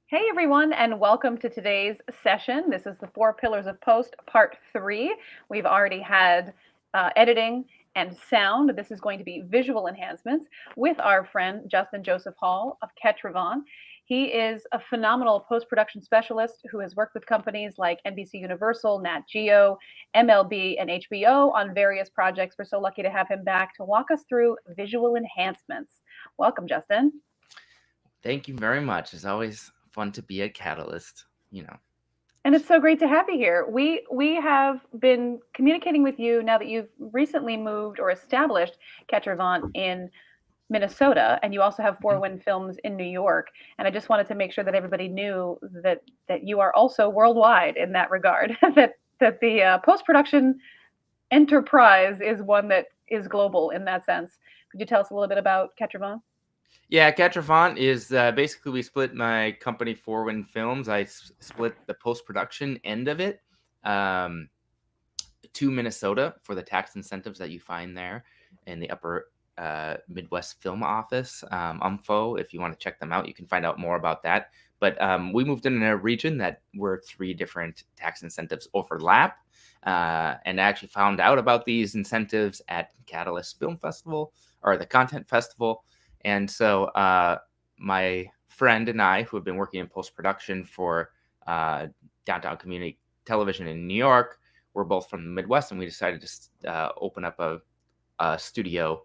Hey everyone, and welcome to today's session. This is the Four Pillars of Post, Part 3. We've already had editing and sound. This is going to be visual enhancements with our friend Justin Joseph Hall of Quatre-Vents. He is a phenomenal post-production specialist who has worked with companies like NBCUniversal, Nat Geo, MLB, and HBO on various projects. We're so lucky to have him back to walk us through visual enhancements. Welcome, Justin. Thank you very much. It's always fun to be a catalyst. And it's so great to have you here. We have been communicating with you now that you've recently moved or established Quatre-Vents in Minnesota, and you also have Mhm. Fourwind Films in New York. And I just wanted to make sure that everybody knew that you are also worldwide in that regard. that the post production enterprise is one that is global in that sense. Could you tell us a little bit about Quatre-Vents? Yeah, Quatre-Vents is basically we split my company Fourwind Films. I split the post production end of it um, to Minnesota for the tax incentives that you find there in the upper Midwest Film Office, UMFO. If you want to check them out, you can find out more about that. But we moved in a region that where three different tax incentives overlap. And I actually found out about these incentives at Catalyst Film Festival or the Content Festival. And so my friend and I, who have been working in post production for downtown community television in New York, we're both from the Midwest, and we decided to open up a studio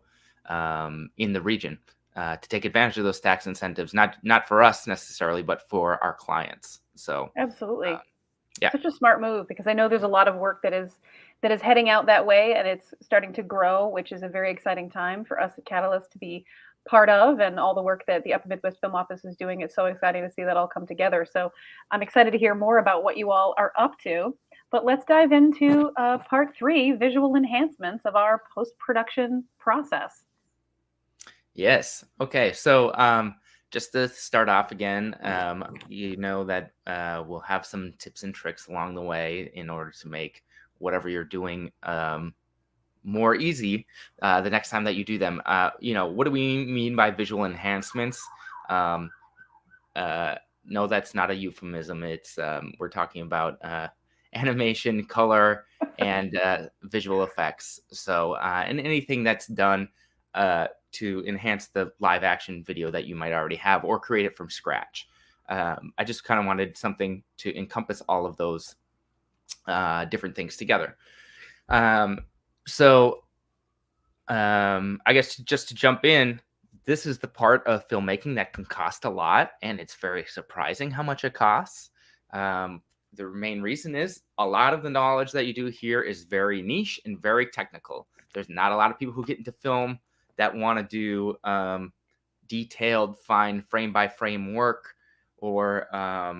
in the region to take advantage of those tax incentives. Not for us necessarily, but for our clients. So Absolutely. yeah. Such a smart move because I know there's a lot of work that is heading out that way and it's starting to grow, which is a very exciting time for us at Catalyst to be part of, and all the work that the Upper Midwest Film Office is doing. It's so exciting to see that all come together. So I'm excited to hear more about what you all are up to. But let's dive into part 3, visual enhancements of our post-production process. Yes. Okay. So, just to start off again, you know that we'll have some tips and tricks along the way in order to make whatever you're doing more easy the next time that you do them. What do we mean by visual enhancements? Um, uh, no, that's not a euphemism. It's we're talking about animation, color, and visual effects. So, and anything that's done to enhance the live action video that you might already have or create it from scratch. I just kind of wanted something to encompass all of those different things together. Um, so, I guess just to jump in, this is the part of filmmaking that can cost a lot, and it's very surprising how much it costs. The main reason is a lot of the knowledge that you do here is very niche and very technical. There's not a lot of people who get into film that want to do detailed, fine frame by frame work or uh,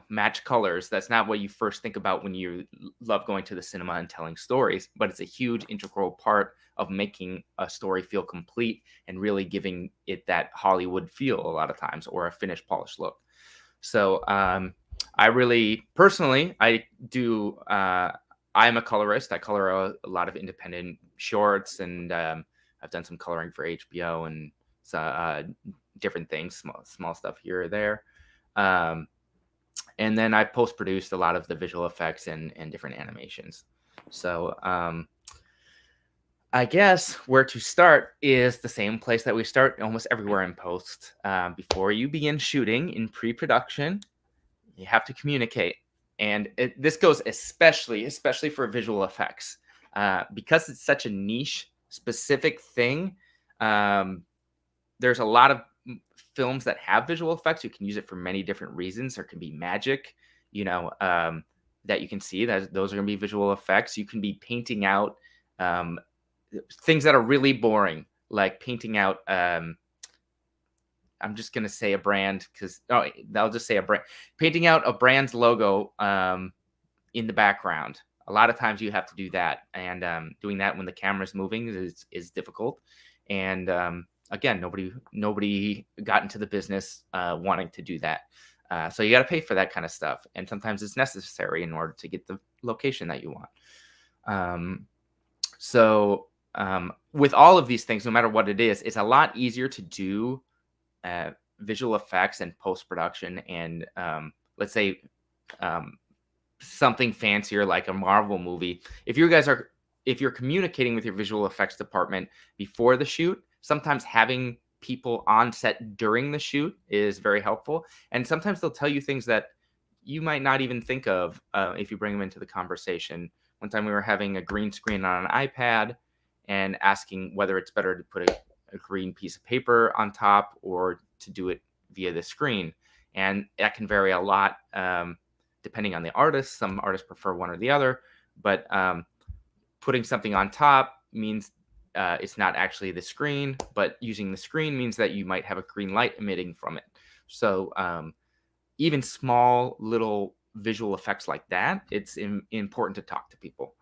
match colors. That's not what you first think about when you love going to the cinema and telling stories, but it's a huge integral part of making a story feel complete and really giving it that Hollywood feel a lot of times, or a finished, polished look. So, I really personally, I do. I'm a colorist. I color a lot of independent shorts, and I've done some coloring for HBO and different things, small stuff here or there. Um, and then I post produced a lot of the visual effects and different animations. So I guess where to start is the same place that we start almost everywhere in post. Before you begin shooting in pre-production, you have to communicate, and this goes especially for visual effects because it's such a niche, specific thing. Um, there's a lot of films that have visual effects. You can use it for many different reasons. There can be magic, that you can see. That those are going to be visual effects. You can be painting out um, things that are really boring, like painting out. I'm just going to say a brand because I'll just say a brand. Painting out a brand's logo in the background. A lot of times you have to do that, and doing that when the camera's moving is difficult. And again, nobody got into the business wanting to do that. So you got to pay for that kind of stuff, and sometimes it's necessary in order to get the location that you want. Um, so with all of these things, no matter what it is, it's a lot easier to do visual effects and post-production and let's say something fancier like a Marvel movie, if you're communicating with your visual effects department before the shoot, sometimes having people on set during the shoot is very helpful. And sometimes they'll tell you things that you might not even think of if you bring them into the conversation. One time we were having a green screen on an iPad and asking whether it's better to put a green piece of paper on top or to do it via the screen. And that can vary a lot depending on the artist. Some artists prefer one or the other, but putting something on top means it's not actually the screen, but using the screen means that you might have a green light emitting from it. So even small little visual effects like that, it's important to talk to people.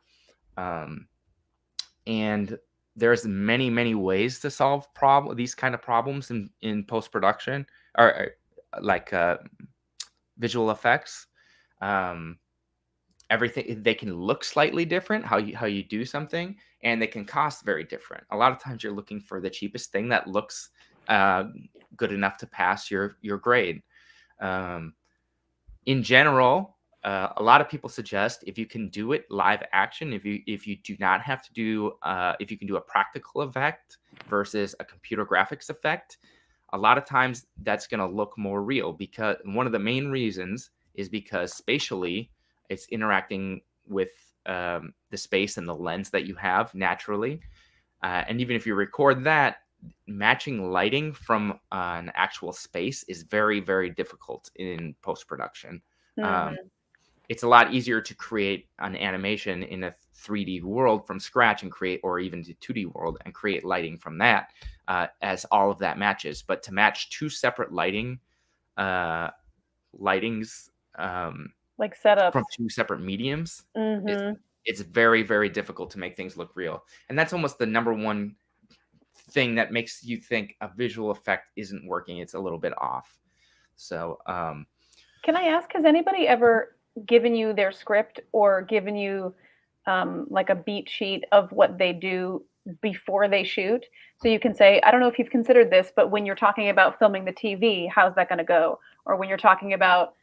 And there's many ways to solve these kind of problems in post-production or like visual effects. Everything, they can look slightly different how you do something, and they can cost very different. A lot of times you're looking for the cheapest thing that looks good enough to pass your grade. In general, a lot of people suggest if you can do it live action, if you do not have to do if you can do a practical effect versus a computer graphics effect, a lot of times that's going to look more real, because one of the main reasons is because spatially it's interacting with the space and the lens that you have naturally. And even if you record that, matching lighting from an actual space is very difficult in post-production. It's a lot easier to create an animation in a 3D world from scratch and create, or even to 2D world and create lighting from that as all of that matches. But to match two separate lightings like setups from two separate mediums, it's very difficult to make things look real. And that's almost the number one thing that makes you think a visual effect isn't working. It's a little bit off. So can I ask, has anybody ever given you their script or given you like a beat sheet of what they do before they shoot, so you can say, I don't know if you've considered this, but when you're talking about filming the TV, how's that going to go? Or when you're talking about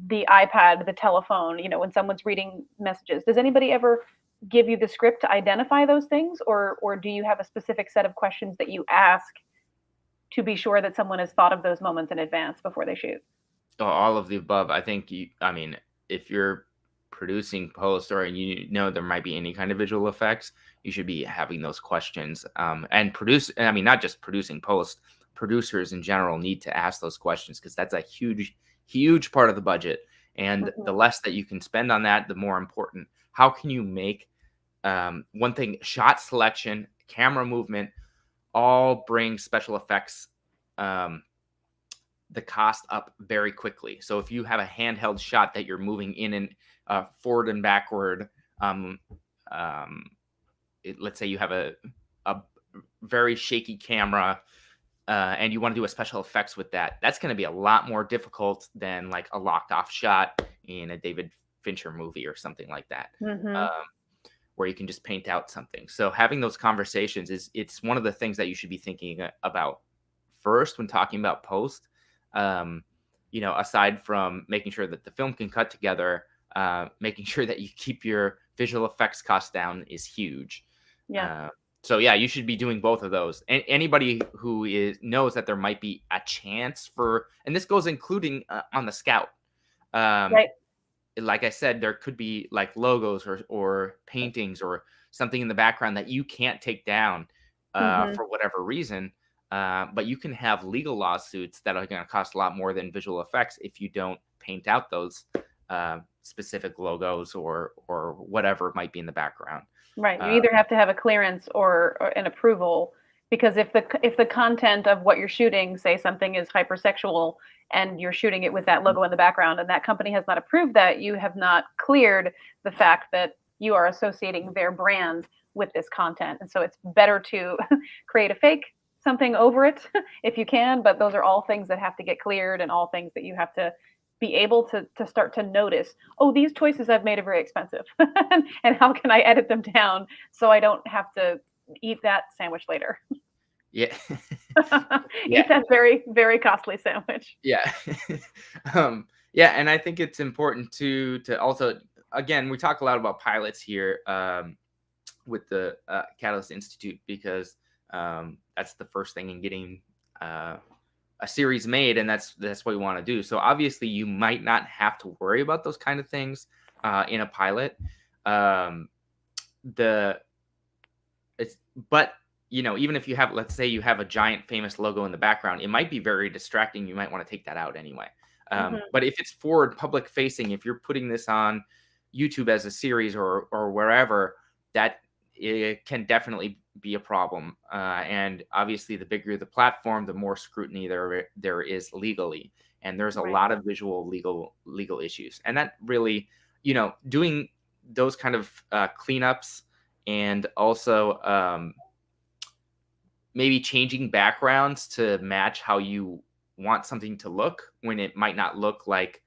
the iPad, the telephone, when someone's reading messages, does anybody ever give you the script to identify those things, or do you have a specific set of questions that you ask to be sure that someone has thought of those moments in advance before they shoot? All of the above. I think if you're producing post, or there might be any kind of visual effects, you should be having those questions. And not just producing post, producers in general need to ask those questions, because that's a huge part of the budget. And the less that you can spend on that, the more important. How can you make one thing, shot selection, camera movement, all bring special effects the cost up very quickly. So if you have a handheld shot that you're moving in and forward and backward, let's say you have a very shaky camera and you want to do a special effects with that, that's going to be a lot more difficult than like a locked off shot in a David Fincher movie or something like that, where you can just paint out something. So having those conversations it's one of the things that you should be thinking about first when talking about post. Aside from making sure that the film can cut together, making sure that you keep your visual effects costs down is huge. So you should be doing both of those. And anybody who knows that there might be a chance for, and this goes including on the scout. Right. Like I said, there could be like logos or paintings or something in the background that you can't take down for whatever reason. But you can have legal lawsuits that are going to cost a lot more than visual effects if you don't paint out those specific logos or whatever might be in the background. Right. You either have to have a clearance or an approval, because if the content of what you're shooting, say something is hypersexual and you're shooting it with that logo in the background and that company has not approved that, you have not cleared the fact that you are associating their brand with this content. And so it's better to create a fake something over it if you can, but those are all things that have to get cleared and all things that you have to be able to start to notice. Oh, these choices I've made are very expensive and how can I edit them down so I don't have to eat that sandwich later? Yeah. Eat Yeah. that very, very costly sandwich. Yeah. Yeah, and I think it's important to also, again, we talk a lot about pilots here, with the Catalyst Institute, because that's the first thing in getting a series made, and that's what we want to do. So obviously, you might not have to worry about those kind of things in a pilot. Um, the it's but even if you have, let's say you have a giant famous logo in the background, it might be very distracting. You might want to take that out anyway. Mhm. But if it's forward public facing, if you're putting this on YouTube as a series or wherever, that it can definitely be a problem. And obviously, the bigger the platform, the more scrutiny there is legally, and there's a Right. lot of visual legal issues, and that really, doing those kind of cleanups, and also maybe changing backgrounds to match how you want something to look when it might not look like,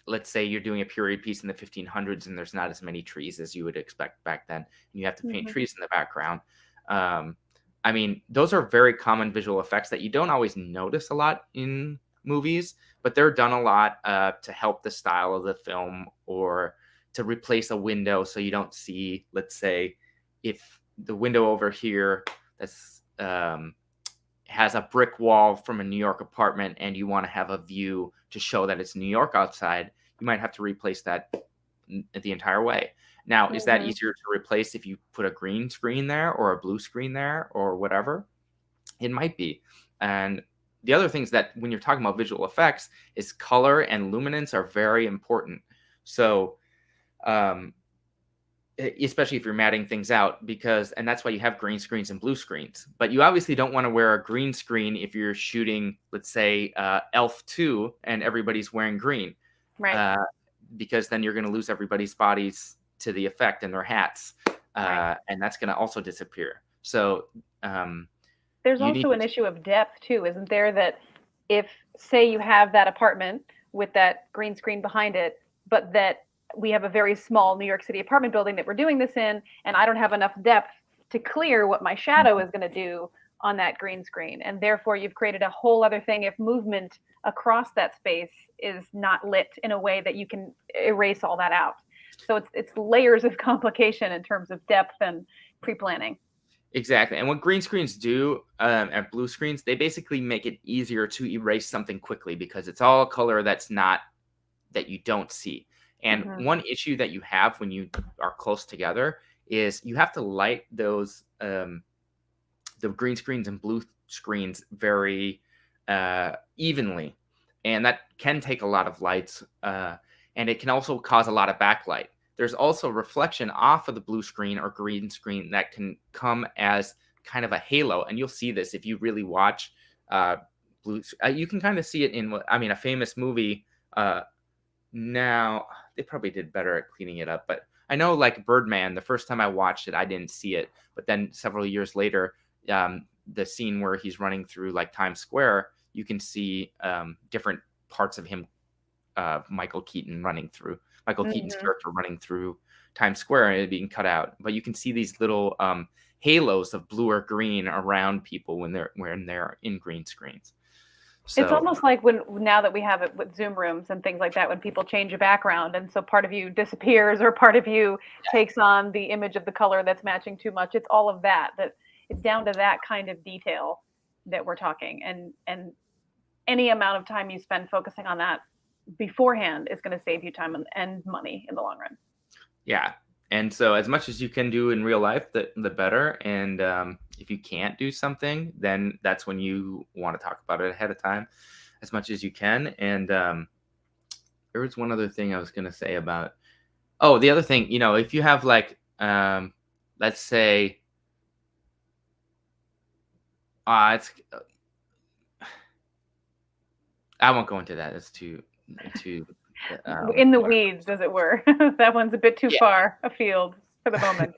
let's say you're doing a period piece in the 1500s and there's not as many trees as you would expect back then, and you have to paint Mhm. trees in the background. um, I mean, those are very common visual effects that you don't always notice a lot in movies, but they're done a lot to help the style of the film, or to replace a window so you don't see, let's say, if the window over here that's has a brick wall from a New York apartment, and you want to have a view to show that it's New York outside, you might have to replace that the entire way. Now, is that Mhm. easier to replace if you put a green screen there or a blue screen there or whatever? It might be. And the other things that, when you're talking about visual effects, is color and luminance are very important. So, um, especially if you're matting things out, because and that's why you have green screens and blue screens. But you obviously don't want to wear a green screen if you're shooting, let's say, Elf 2 and everybody's wearing green, Right. uh, because then you're going to lose everybody's bodies to the effect and their hats, Right. and that's going to also disappear. So um, There's you need also an issue of depth too, isn't there? That if, say, you have that apartment with that green screen behind it, but that we have a very small New York City apartment building that we're doing this in, and I don't have enough depth to clear what my shadow is going to do on that green screen. And therefore, you've created a whole other thing if movement across that space is not lit in a way that you can erase all that out. So it's layers of complication in terms of depth and pre-planning. Exactly. And what green screens do, and blue screens, they basically make it easier to erase something quickly, because it's all color that you don't see. And Mm-hmm. one issue that you have when you are close together is you have to light those the green screens and blue screens very evenly, and that can take a lot of lights, and it can also cause a lot of backlight. There's also reflection off of the blue screen or green screen that can come as kind of a halo, and you'll see this if you really watch blue. You can kind of see it in, I mean, a famous movie. Now they probably did better at cleaning it up, but I know, like Birdman, the first time I watched it, I didn't see it, but then several years later, the scene where he's running through like Times Square, you can see different parts of him, Michael Keaton's Mm-hmm. character running through Times Square and it being cut out, but you can see these little halos of blue or green around people when they're in green screens. It's So almost like when now that we have it with Zoom rooms and things like that, when people change a background and so part of you disappears or part of you takes on the image of the color that's matching too much. It's all of that. That it's down to that kind of detail that we're talking. And any amount of time you spend focusing on that beforehand is going to save you time and money in the long run. yeah. And so, as much as you can do in real life, the better. And if you can't do something, then that's when you want to talk about it ahead of time, as much as you can. And there was one other thing I was going to say about. Oh, the other thing, if you have like, let's say, it's. I won't go into that. It's too. In the Whatever. weeds, as it were. That one's a bit too Yeah. far afield for the moment.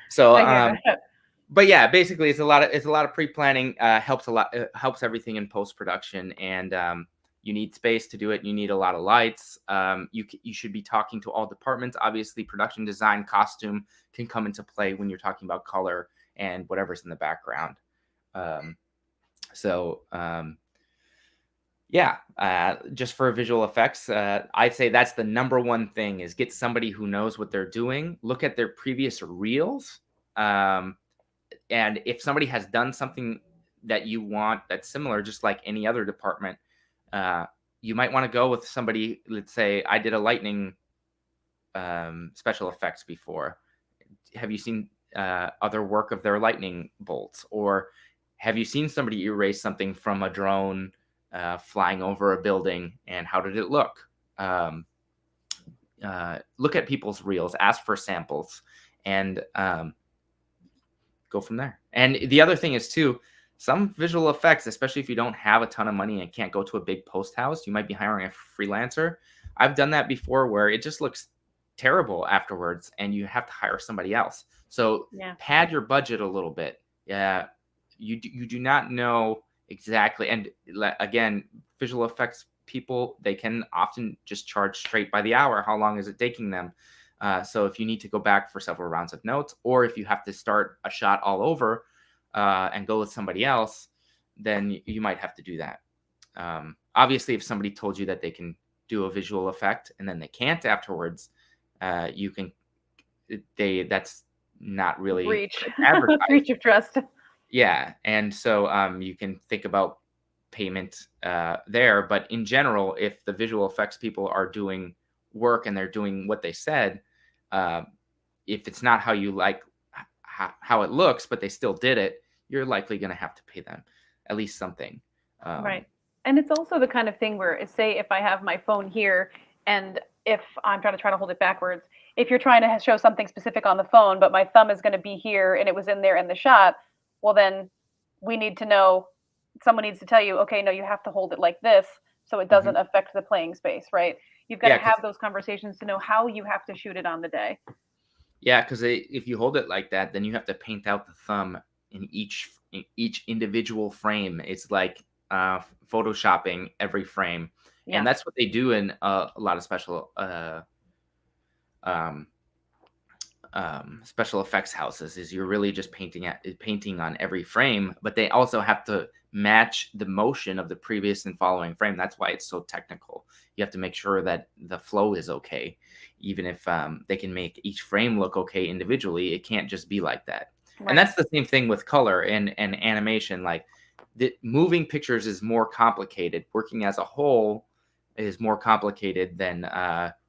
So, I hear that. but yeah, basically, it's a lot of pre-planning. Helps a lot. Helps everything in post-production, and you need space to do it. You need a lot of lights. You should be talking to all departments. Obviously, production design, costume can come into play when you're talking about color and whatever's in the background. Um, so yeah, just for visual effects, I'd say that's the number one thing is get somebody who knows what they're doing. Look at their previous reels. Um, and if somebody has done something that you want that's similar, just like any other department, uh, you might want to go with somebody. Let's say I did a lightning special effects before. Have you seen other work of their lightning bolts, or have you seen somebody erase something from a drone flying over a building, and how did it look? Look at people's reels, ask for samples, and go from there. And the other thing is too, some visual effects, especially if you don't have a ton of money and can't go to a big post house, you might be hiring a freelancer. I've done that before where it just looks terrible afterwards and you have to hire somebody else. So Yeah. pad your budget a little bit. Yeah, you do not know exactly. And again, visual effects people, they can often just charge straight by the hour. How long is it taking them? So if you need to go back for several rounds of notes, or if you have to start a shot all over and go with somebody else, then you might have to do that. Obviously, if somebody told you that they can do a visual effect and then they can't afterwards, you can. That's not really Breach. good advertising. Breach of trust. Yeah, and so you can think about payment there. But in general, if the visual effects people are doing work and they're doing what they said, uh, if it's not how you like how it looks, but they still did it, you're likely going to have to pay them at least something. Right. And it's also the kind of thing where, say, if I have my phone here and if I'm trying to hold it backwards, if you're trying to show something specific on the phone, but my thumb is going to be here and it was in there in the shot, well, then we need to know, someone needs to tell you, okay, no, you have to hold it like this so it Mhm. doesn't affect the playing space, right? You've got to Yeah, because have those conversations to know how you have to shoot it on the day. if you hold it like that, then you have to paint out the thumb in each individual frame. It's like photoshopping every frame, Yeah, and that's what they do in a lot of um, special effects houses. Is you're really just painting on every frame, but they also have to match the motion of the previous and following frame. That's why it's so technical. You have to make sure that the flow is okay, even if they can make each frame look okay individually. It can't just be like that. And right. that's the same thing with color and animation. Like the moving pictures is more complicated. Working as a whole is more complicated than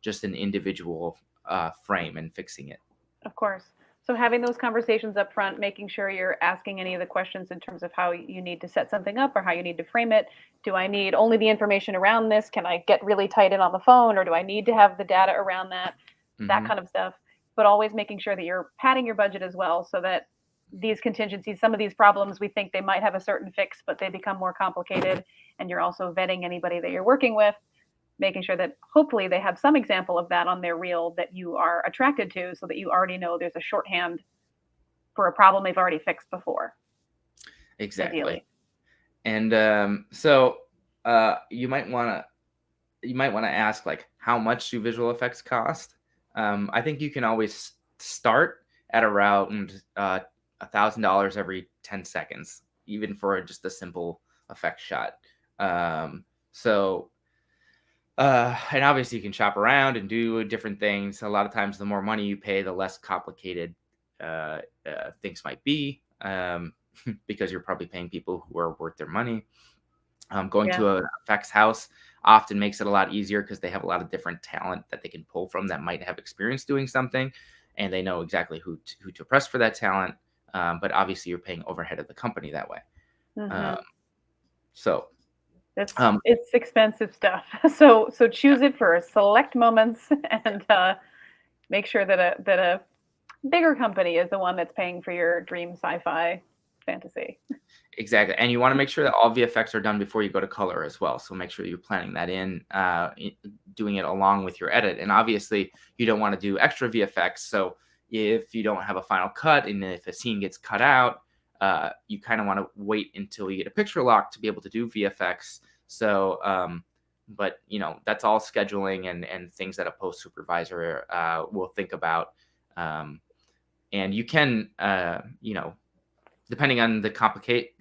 just an individual frame and fixing it. Of course. So having those conversations up front, making sure you're asking any of the questions in terms of how you need to set something up or how you need to frame it. Do I need only the information around this? Can I get really tight in on the phone, or do I need to have the data around that? That Hmm. kind of stuff. But always making sure that you're padding your budget as well so that these contingencies, some of these problems, we think they might have a certain fix, but they become more complicated. And you're also vetting anybody that you're working with, making sure that hopefully they have some example of that on their reel that you are attracted to so that you already know there's a shorthand for a problem they've already fixed before, Exactly. ideally. And so you might want to ask like how much do visual effects cost? I think you can always start at around $1,000 every 10 seconds, even for just a simple effect shot. So and obviously you can shop around and do different things. A lot of times, the more money you pay, the less complicated things might be, because you're probably paying people who are worth their money. Going Yeah. to a effects house often makes it a lot easier because they have a lot of different talent that they can pull from that might have experience doing something, and they know exactly who to press for that talent. But obviously, you're paying overhead of the company that way. Um, Hmm. so, It's um, it's expensive stuff. So choose it for select moments and make sure that a bigger company is the one that's paying for your dream sci-fi fantasy. exactly, and you want to make sure that all VFX are done before you go to color as well. So make sure you're planning that doing it along with your edit. And obviously, you don't want to do extra VFX. So if you don't have a final cut, and if a scene gets cut out, you kind of want to wait until you get a picture lock to be able to do VFX. So, but that's all scheduling and things that a post supervisor will think about. Um, and you can, depending on the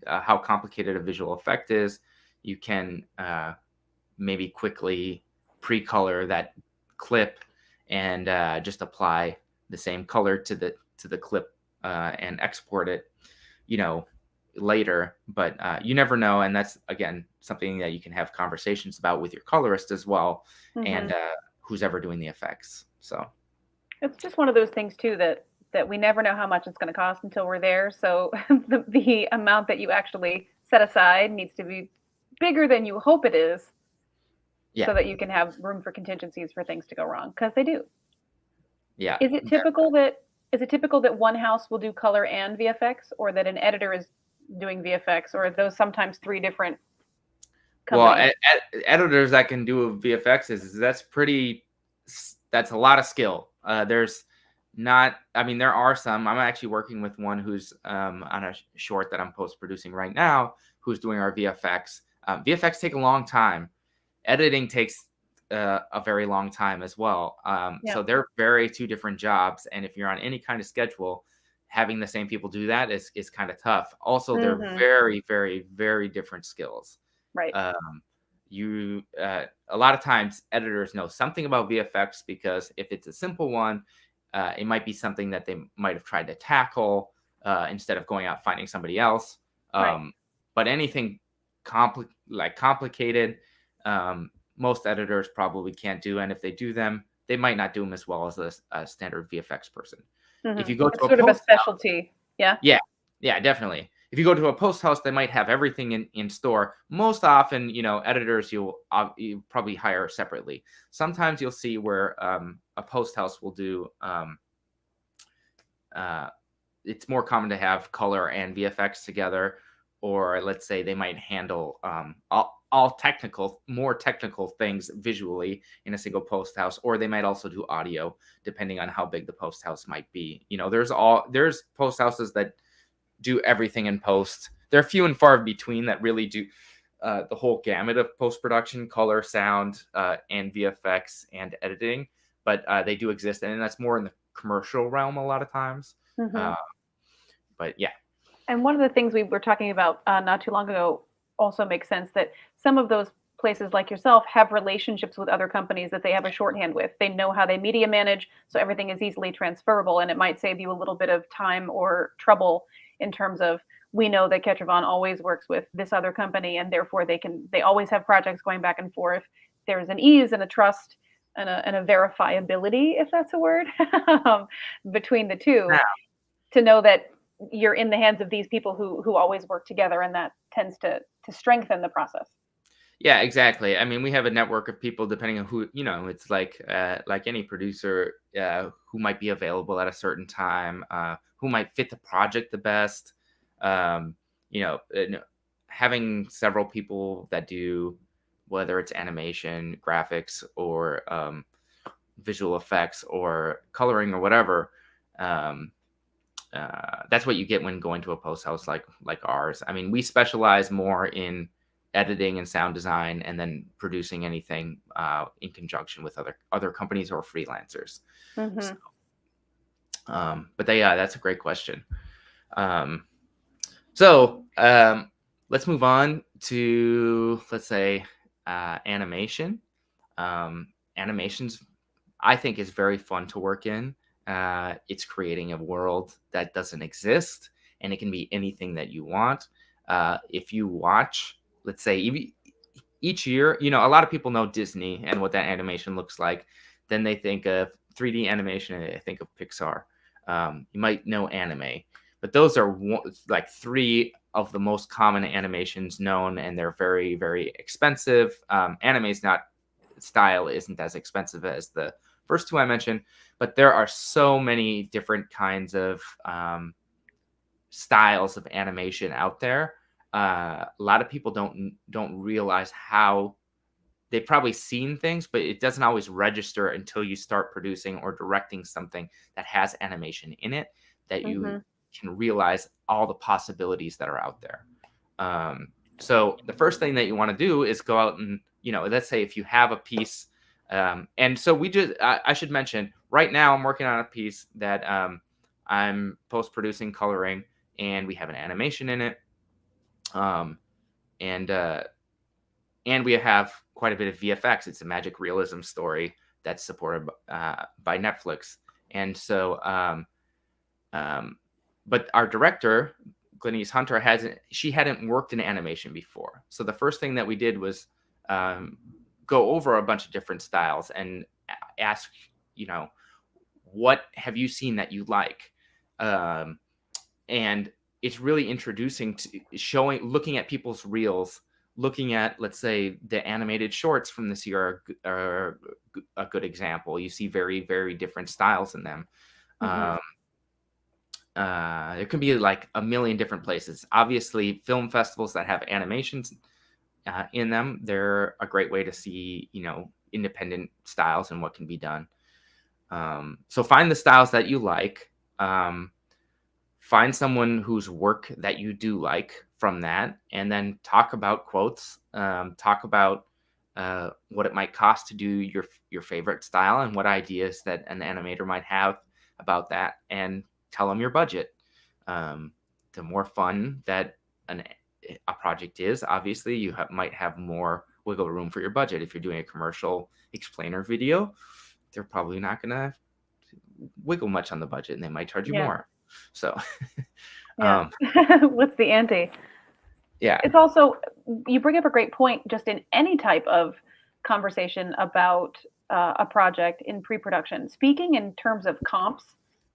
how complicated a visual effect is, you can maybe quickly pre-color that clip and just apply the same color to the clip and export it, later. But you never know, and that's again something that you can have conversations about with your colorist as well, and who's ever doing the effects. So It's just one of those things too that we never know how much it's going to cost until we're there. So the amount that you actually set aside needs to be bigger than you hope it is, yeah, so that you can have room for contingencies for things to go wrong, because they do. yeah. Is it typical that one house will do color and VFX, or that an editor is doing VFX, or are those sometimes three different Well, companies? editors that can do VFX that's a lot of skill. There's not, I mean, there are some. I'm actually working with one who's on a short that I'm post producing right now, who's doing our VFX. VFX take a long time. Editing takes a very long time as well. Yeah. So they're very two different jobs, and if you're on any kind of schedule, having the same people do that is kind of tough. Also, they're Hmm. very, very, very different skills. Right. You A lot of times editors know something about VFX because if it's a simple one, it might be something that they might have tried to tackle instead of going out finding somebody else. Right. But anything complicated, most editors probably can't do, and if they do them, they might not do them as well as a standard VFX person. If you go to It's a sort of a post specialty. Yeah. yeah, yeah, definitely. If you go to a post house, they might have everything in store. Most often, editors you probably hire separately. Sometimes you'll see where a post house will do. Uh, it's more common to have color and VFX together, or let's say they might handle all more technical things visually in a single post house, or they might also do audio, depending on how big the post house might be. There's post houses that do everything in post. They're few and far between that really do the whole gamut of post production, color, sound, and VFX and editing. But they do exist, and that's more in the commercial realm a lot of times. Hmm. Uh, but yeah, And one of the things we were talking about not too long ago also makes sense, that some of those places like yourself have relationships with other companies that they have a shorthand with. They know how they media manage, so everything is easily transferable, and it might save you a little bit of time or trouble in terms of, we know that Quatre-Vents always works with this other company, and therefore they always have projects going back and forth. There's an ease and a trust and a verifiability, if that's a word, between the two, yeah, to know that you're in the hands of these people who always work together, and that tends to strengthen the process. yeah, exactly. I mean, we have a network of people depending on who It's like any producer who might be available at a certain time, who might fit the project the best. Um, Having several people that do, whether it's animation, graphics, or visual effects, or coloring, or whatever. Um, that's what you get when going to a post house like ours. I mean, we specialize more in editing and sound design, and then producing anything in conjunction with other companies or freelancers. So, Hmm. that's a great question. Um, so let's move on to, let's say, animation. Animations, I think, is very fun to work in. It's creating a world that doesn't exist, and it can be anything that you want. If you watch, let's say, each year, a lot of people know Disney and what that animation looks like. Then they think of 3D animation and they think of Pixar. You might know anime, but those are like three of the most common animations known, and they're very, very expensive. Anime's not style isn't as expensive as the first two I mentioned, but there are so many different kinds of styles of animation out there. A lot of people don't realize how they've probably seen things, but it doesn't always register until you start producing or directing something that has animation in it, that you Hmm. can realize all the possibilities that are out there. Um, so the first thing that you want to do is go out and, let's say if you have a piece, and so I should mention right now I'm working on a piece that I'm post producing, coloring, and we have an animation in it. Um, and uh, and we have quite a bit of VFX. It's a magic realism story that's supported by Netflix. And so, um, but our director, Glenise Hunter, hadn't worked in animation before. So the first thing that we did was go over a bunch of different styles and ask, what have you seen that you like? And it's really introducing to looking at people's reels, looking at, let's say, the animated shorts from this year are a good example. You see very, very different styles in them. Mhm. It can be like a million different places. Obviously, film festivals that have animations in them, they're a great way to see, independent styles and what can be done. So find the styles that you like. Find someone whose work that you do like from that, and then talk about quotes. Talk about what it might cost to do your favorite style and what ideas that an animator might have about that, and tell them your budget. The more fun that a project is, obviously, you might have more wiggle room for your budget. If you're doing a commercial explainer video, they're probably not going to wiggle much on the budget, and they might charge you Yeah. more. So, Yeah. What's the ante? yeah, It's also, you bring up a great point just in any type of conversation about a project in pre-production. Speaking in terms of comps,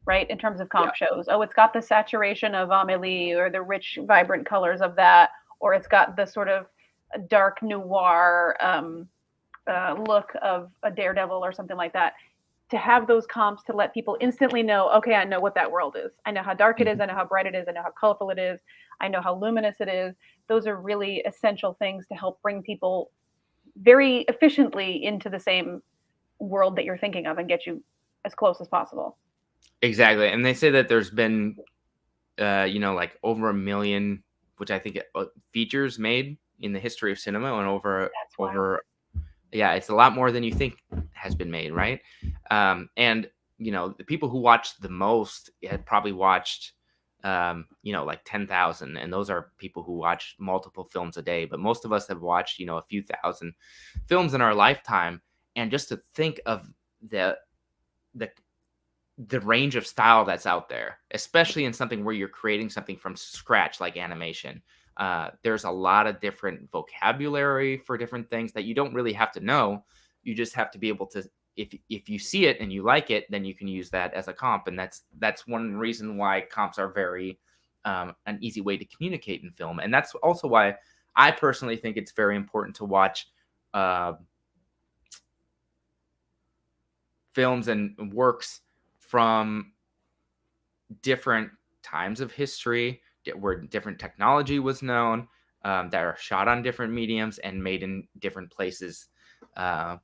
right? In terms of yeah, comp shows. Oh, it's got the saturation of Amelie or the rich, vibrant colors of that, or it's got the sort of dark noir look of a Daredevil or something like that. To have those comps to let people instantly know, okay, I know what that world is. I know how dark it is. mhm, I know how bright it is. I know how colorful it is. I know how luminous it is. Those are really essential things to help bring people very efficiently into the same world that you're thinking of and get you as close as possible. exactly. And they say that there's been, like over a million, which I think features made in the history of cinema, and That's wild. over yeah, it's a lot more than you think has been made, right? And the people who watched the most had probably watched, like 10,000, and those are people who watch multiple films a day. But most of us have watched, a few thousand films in our lifetime, and just to think of the the the range of style that's out there, especially in something where you're creating something from scratch like animation. There's a lot of different vocabulary for different things that you don't really have to know. You just have to be able to, if you see it and you like it, then you can use that as a comp, and that's one reason why comps are very an easy way to communicate in film, and that's also why I personally think it's very important to watch uh, films and works from different times of history where different technology was known, that are shot on different mediums and made in different places, uh,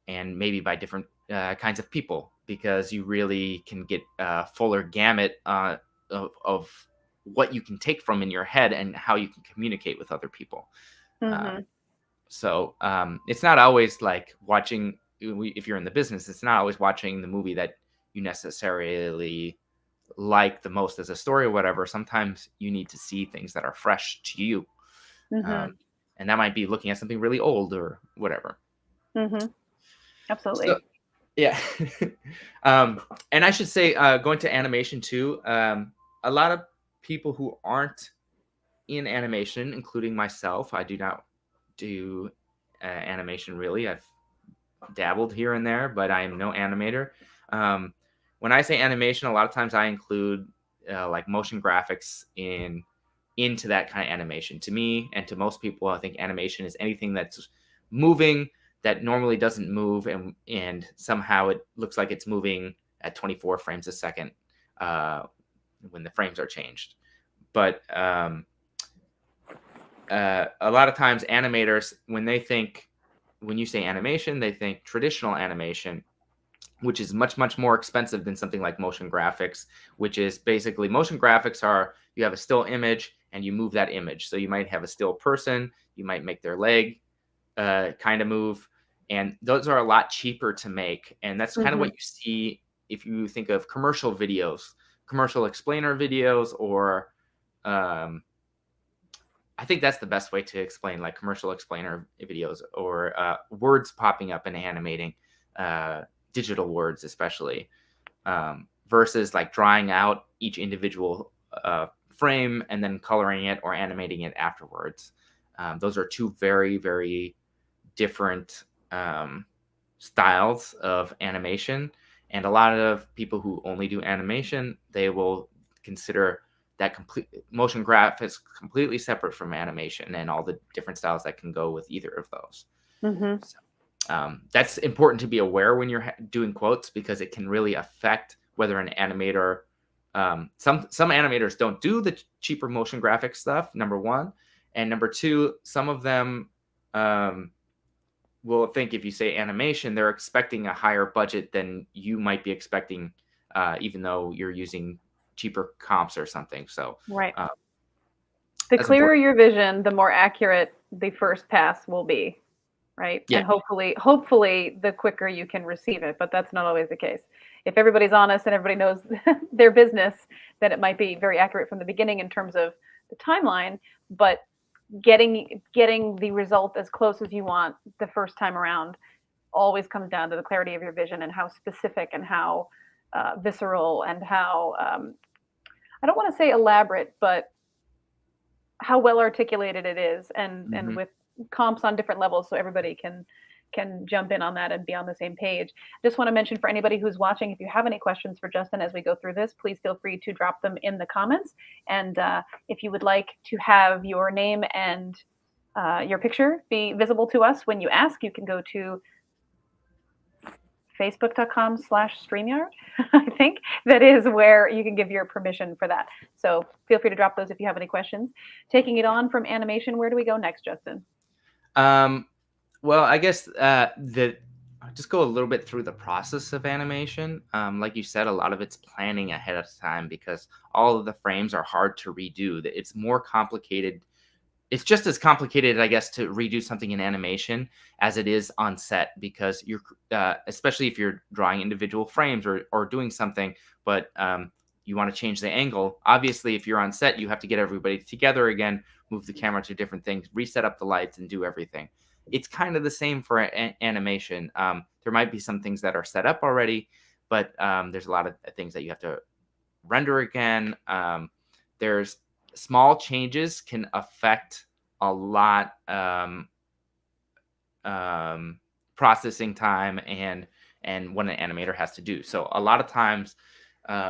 and maybe by different kinds of people, because you really can get a fuller gamut of what you can take from in your head and how you can communicate with other people. Mm-hmm. Um, so it's not always like watching, if you're in the business, it's not always watching the movie that you necessarily like the most as a story or whatever. Sometimes you need to see things that are fresh to you. Um, Mm-hmm. and that might be looking at something really old or whatever. Mm-hmm. So, Absolutely. yeah. um, and I should say, going to animation too, a lot of people who aren't in animation, including myself, I do not do animation really. I've dabbled here and there, but I am no animator. Um, when I say animation, a lot of times I include like motion graphics into that kind of animation. To me and to most people, I think animation is anything that's moving that normally doesn't move, and somehow it looks like it's moving at 24 frames a second uh, when the frames are changed. But a lot of times animators, when you say animation, they think traditional animation, which is much, much more expensive than something like motion graphics, which is basically, motion graphics are, you have a still image and you move that image. So you might have a still person, you might make their leg kind of move, and those are a lot cheaper to make. And that's kind of Mm-hmm. what you see if you think of commercial videos. commercial explainer videos, or I think that's the best way to explain, like commercial explainer videos, or words popping up and animating, digital words especially, versus like drawing out each individual frame and then coloring it or animating it afterwards. Those are two very, very different styles of animation. And a lot of people who only do animation, they will consider that complete motion graphics completely separate from animation and all the different styles that can go with either of those. Mm-hmm. So, that's important to be aware when you're doing quotes, because it can really affect whether an animator, some animators don't do the cheaper motion graphic stuff, number one. And number two, some of them will think if you say animation, they're expecting a higher budget than you might be expecting, even though you're using cheaper comps or something. So Right. the That's clearer important. Your vision, the more accurate the first pass will be, right? Yeah. And hopefully the quicker you can receive it, but that's not always the case. If everybody's honest and everybody knows their business, then it might be very accurate from the beginning in terms of the timeline, but getting the result as close as you want the first time around always comes down to the clarity of your vision and how specific and how visceral and how I don't want to say elaborate, but how well articulated it is, and with comps on different levels, so everybody can jump in on that and be on the same page. Just want to mention for anybody who's watching, if you have any questions for Justin as we go through this, please feel free to drop them in the comments. And if you would like to have your name and your picture be visible to us when you ask, you can go to facebook.com/StreamYard. I think that is where you can give your permission for that. So feel free to drop those if you have any questions. Taking it on from animation, where do we go next, Justin? Well, I guess just go a little bit through the process of animation. Like you said, a lot of it's planning ahead of time, because all of the frames are hard to redo. It's more complicated. It's just as complicated, I guess, to redo something in animation as it is on set, because you're, especially if you're drawing individual frames or doing something, but you want to change the angle. Obviously, if you're on set, you have to get everybody together again, move the camera to different things, reset up the lights, and do everything. It's kind of the same for animation. There might be some things that are set up already, but there's a lot of things that you have to render again. There's small changes can affect a lot, processing time and what an animator has to do. So a lot of times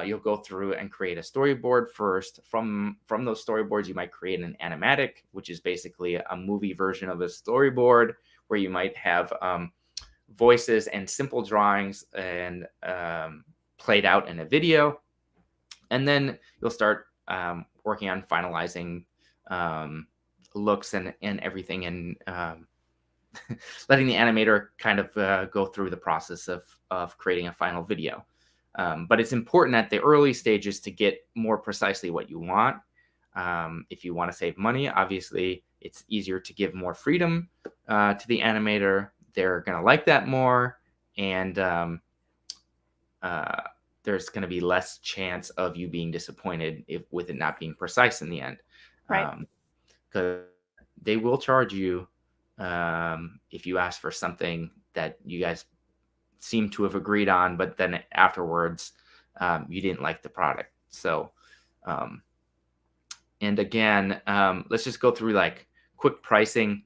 you'll go through and create a storyboard first. From those storyboards, you might create an animatic, which is basically a movie version of a storyboard, where you might have voices and simple drawings and played out in a video. And then you'll start working on finalizing looks and everything, and letting the animator kind of go through the process of creating a final video. But it's important at the early stages to get more precisely what you want. If you want to save money, obviously it's easier to give more freedom to the animator. They're going to like that more, and there's going to be less chance of you being disappointed with it not being precise in the end. Right. Because they will charge you if you ask for something that you guys seem to have agreed on, but then afterwards you didn't like the product. So and again, let's just go through like quick pricing.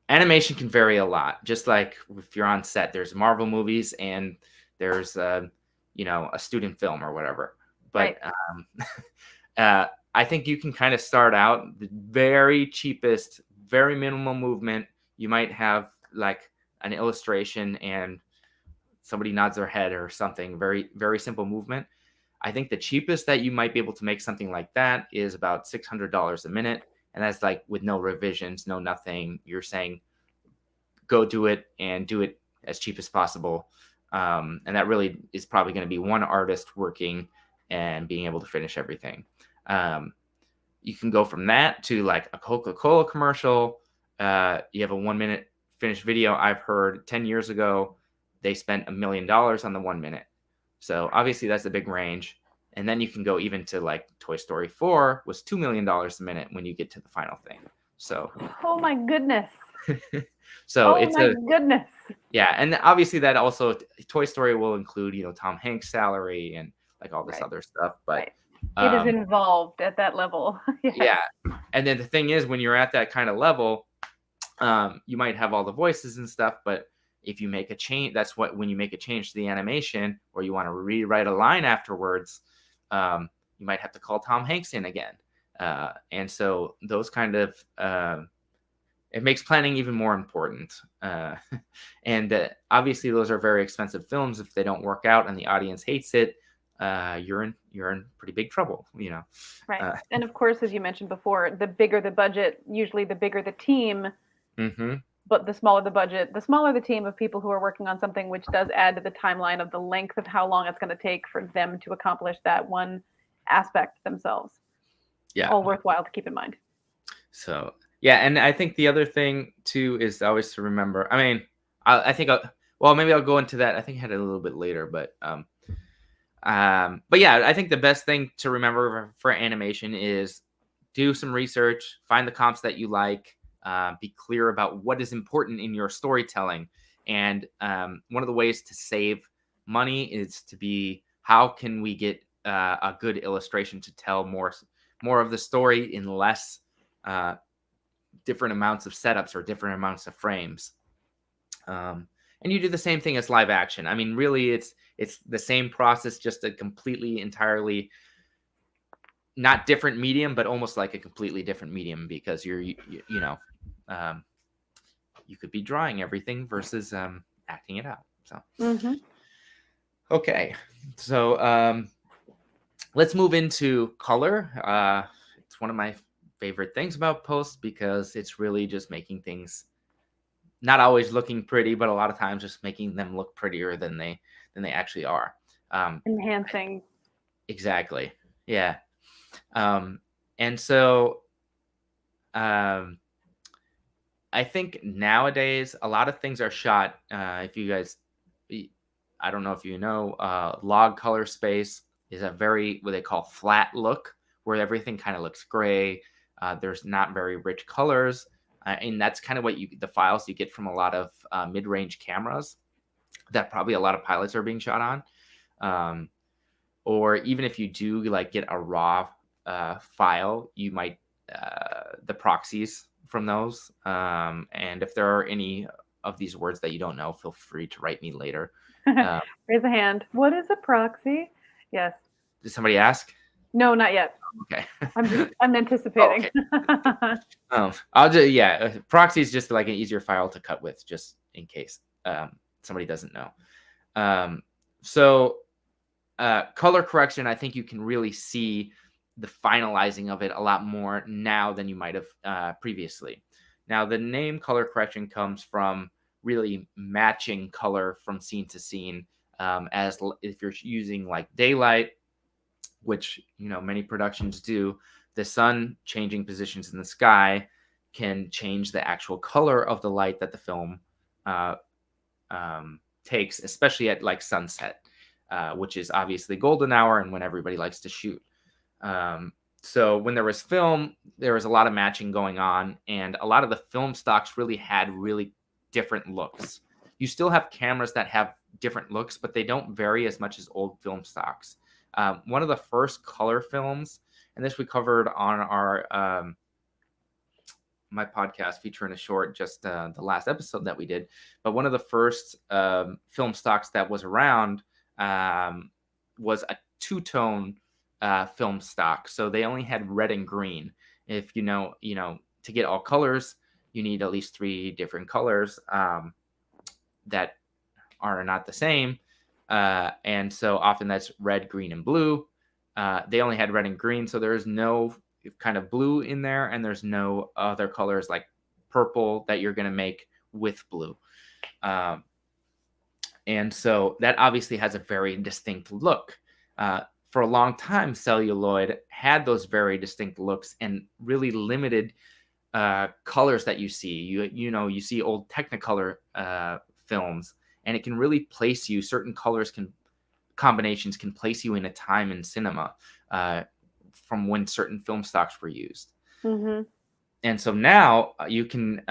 Animation can vary a lot. Just like if you're on set, there's Marvel movies and there's a student film or whatever. But right. I think you can kind of start out the very cheapest, very minimal movement. You might have like an illustration and somebody nods their head or something, very, very simple movement. I think the cheapest that you might be able to make something like that is about $600 a minute. And that's like with no revisions, no nothing. You're saying, go do it and do it as cheap as possible. And that really is probably going to be one artist working and being able to finish everything. You can go from that to like a Coca-Cola commercial. You have a 1 minute finished video. I've heard 10 years ago, they spent $1 million on the 1 minute. So obviously that's a big range. And then you can go even to like Toy Story 4 was $2 million a minute when you get to the final thing. So, Oh my goodness. so Oh it's my goodness. yeah. And obviously that also, Toy Story will include, Tom Hanks' salary and like all this Right. other stuff. But It is involved at that level. Yes. yeah. And then the thing is, when you're at that kind of level, you might have all the voices and stuff, but if you make a change, that's when you make a change to the animation or you want to rewrite a line afterwards, you might have to call Tom Hanks in again. And so those kind of, it makes planning even more important. And obviously those are very expensive films. If they don't work out and the audience hates it, you're in pretty big trouble, Right. And of course, as you mentioned before, the bigger the budget, usually the bigger the team. Mm-hmm. But the smaller the budget, the smaller the team of people who are working on something, which does add to the timeline of the length of how long it's going to take for them to accomplish that one aspect themselves. Yeah. All worthwhile to keep in mind. So, yeah. And I think the other thing too is always to remember, I mean, I think, maybe I'll go into that. I think I had it a little bit later, but yeah, I think the best thing to remember for animation is do some research, find the comps that you like, be clear about what is important in your storytelling. And one of the ways to save money is to be, how can we get a good illustration to tell more of the story in less different amounts of setups or different amounts of frames. And you do the same thing as live action. I mean, really, it's the same process, just a completely, entirely not different medium, but almost like a completely different medium, because you could be drawing everything versus acting it out. So, Okay, so let's move into color. It's one of my favorite things about post, because it's really just making things not always looking pretty, but a lot of times just making them look prettier than they actually are. Enhancing. Exactly. Yeah. And so I think nowadays a lot of things are shot. If you guys, I don't know if you know, log color space is a very, what they call flat look, where everything kind of looks gray. There's not very rich colors. And that's kind of what the files you get from a lot of mid-range cameras that probably a lot of pilots are being shot on. Or even if you do like get a raw file, you might, the proxies from those. And if there are any of these words that you don't know, feel free to write me later. Raise a hand. What is a proxy? Yes. Did somebody ask? No, not yet. Okay. I'm anticipating. I'll just, proxy is just like an easier file to cut with, just in case somebody doesn't know. So color correction, I think you can really see the finalizing of it a lot more now than you might have previously. Now, the name color correction comes from really matching color from scene to scene, as if you're using like daylight, which many productions do. The sun changing positions in the sky can change the actual color of the light that the film takes, especially at like sunset, which is obviously golden hour and when everybody likes to shoot. So when there was film, there was a lot of matching going on, and a lot of the film stocks really had really different looks. You still have cameras that have different looks, but they don't vary as much as old film stocks. One of the first color films, and this we covered on our my podcast featuring a short, just the last episode that we did. But one of the first film stocks that was around was a two-tone film stock. So they only had red and green. If to get all colors, you need at least 3 different colors that are not the same. And so often that's red, green, and blue. They only had red and green, so there's no kind of blue in there, and there's no other colors like purple that you're going to make with blue. And so that obviously has a very distinct look. For a long time, celluloid had those very distinct looks and really limited colors that you see. You see old Technicolor films, and it can really place you. Certain colors can combinations can place you in a time in cinema from when certain film stocks were used. Mm-hmm. And so now you can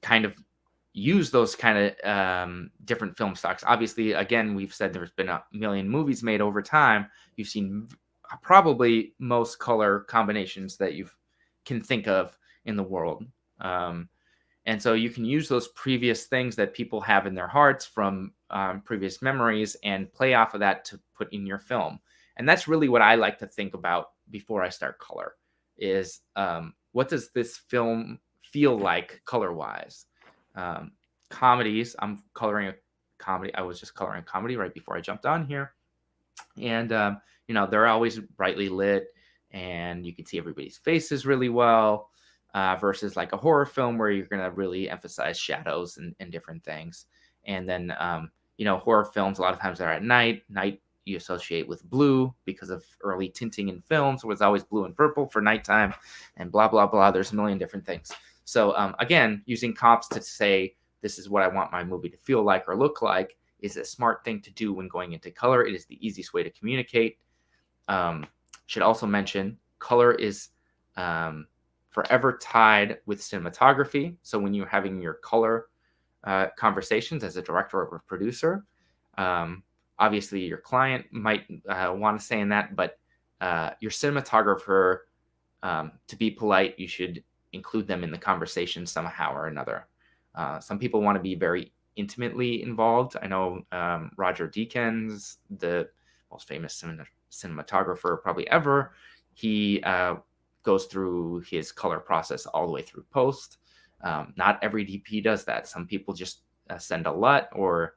kind of use those kind of different film stocks. Obviously, again, we've said there's been a million movies made over time. You've seen probably most color combinations that you can think of in the world. And so you can use those previous things that people have in their hearts from previous memories and play off of that to put in your film. And that's really what I like to think about before I start color is what does this film feel like color-wise? Comedies, I'm coloring a comedy. I was just coloring comedy right before I jumped on here. And, they're always brightly lit and you can see everybody's faces really well versus like a horror film where you're going to really emphasize shadows and different things. And then, horror films, a lot of times they're at night. Night you associate with blue because of early tinting in films. It was always blue and purple for nighttime and blah, blah, blah. There's a million different things. So again, using comps to say, this is what I want my movie to feel like or look like is a smart thing to do when going into color. It is the easiest way to communicate. Should also mention color is forever tied with cinematography. So when you're having your color conversations as a director or a producer, obviously your client might want to say in that, but your cinematographer, to be polite, you should include them in the conversation somehow or another. Some people want to be very intimately involved. I know Roger Deakins, the most famous cinematographer probably ever, he goes through his color process all the way through post. Not every DP does that. Some people just send a LUT or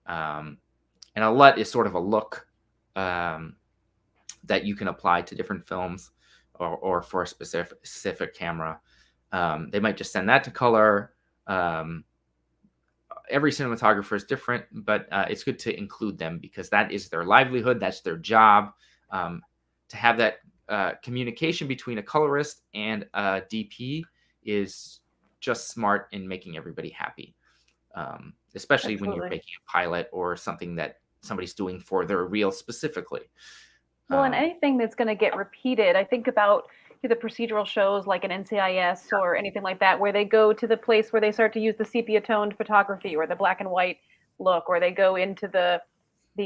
and a LUT is sort of a look that you can apply to different films or for a specific camera. They might just send that to color. Every cinematographer is different, but it's good to include them because that is their livelihood. That's their job. To have that communication between a colorist and a DP is just smart in making everybody happy, especially when you're making a pilot or something that somebody's doing for their reel specifically. Well, and anything that's going to get repeated, I think about the procedural shows like an NCIS or anything like that, where they go to the place where they start to use the sepia toned photography or the black and white look, or they go into the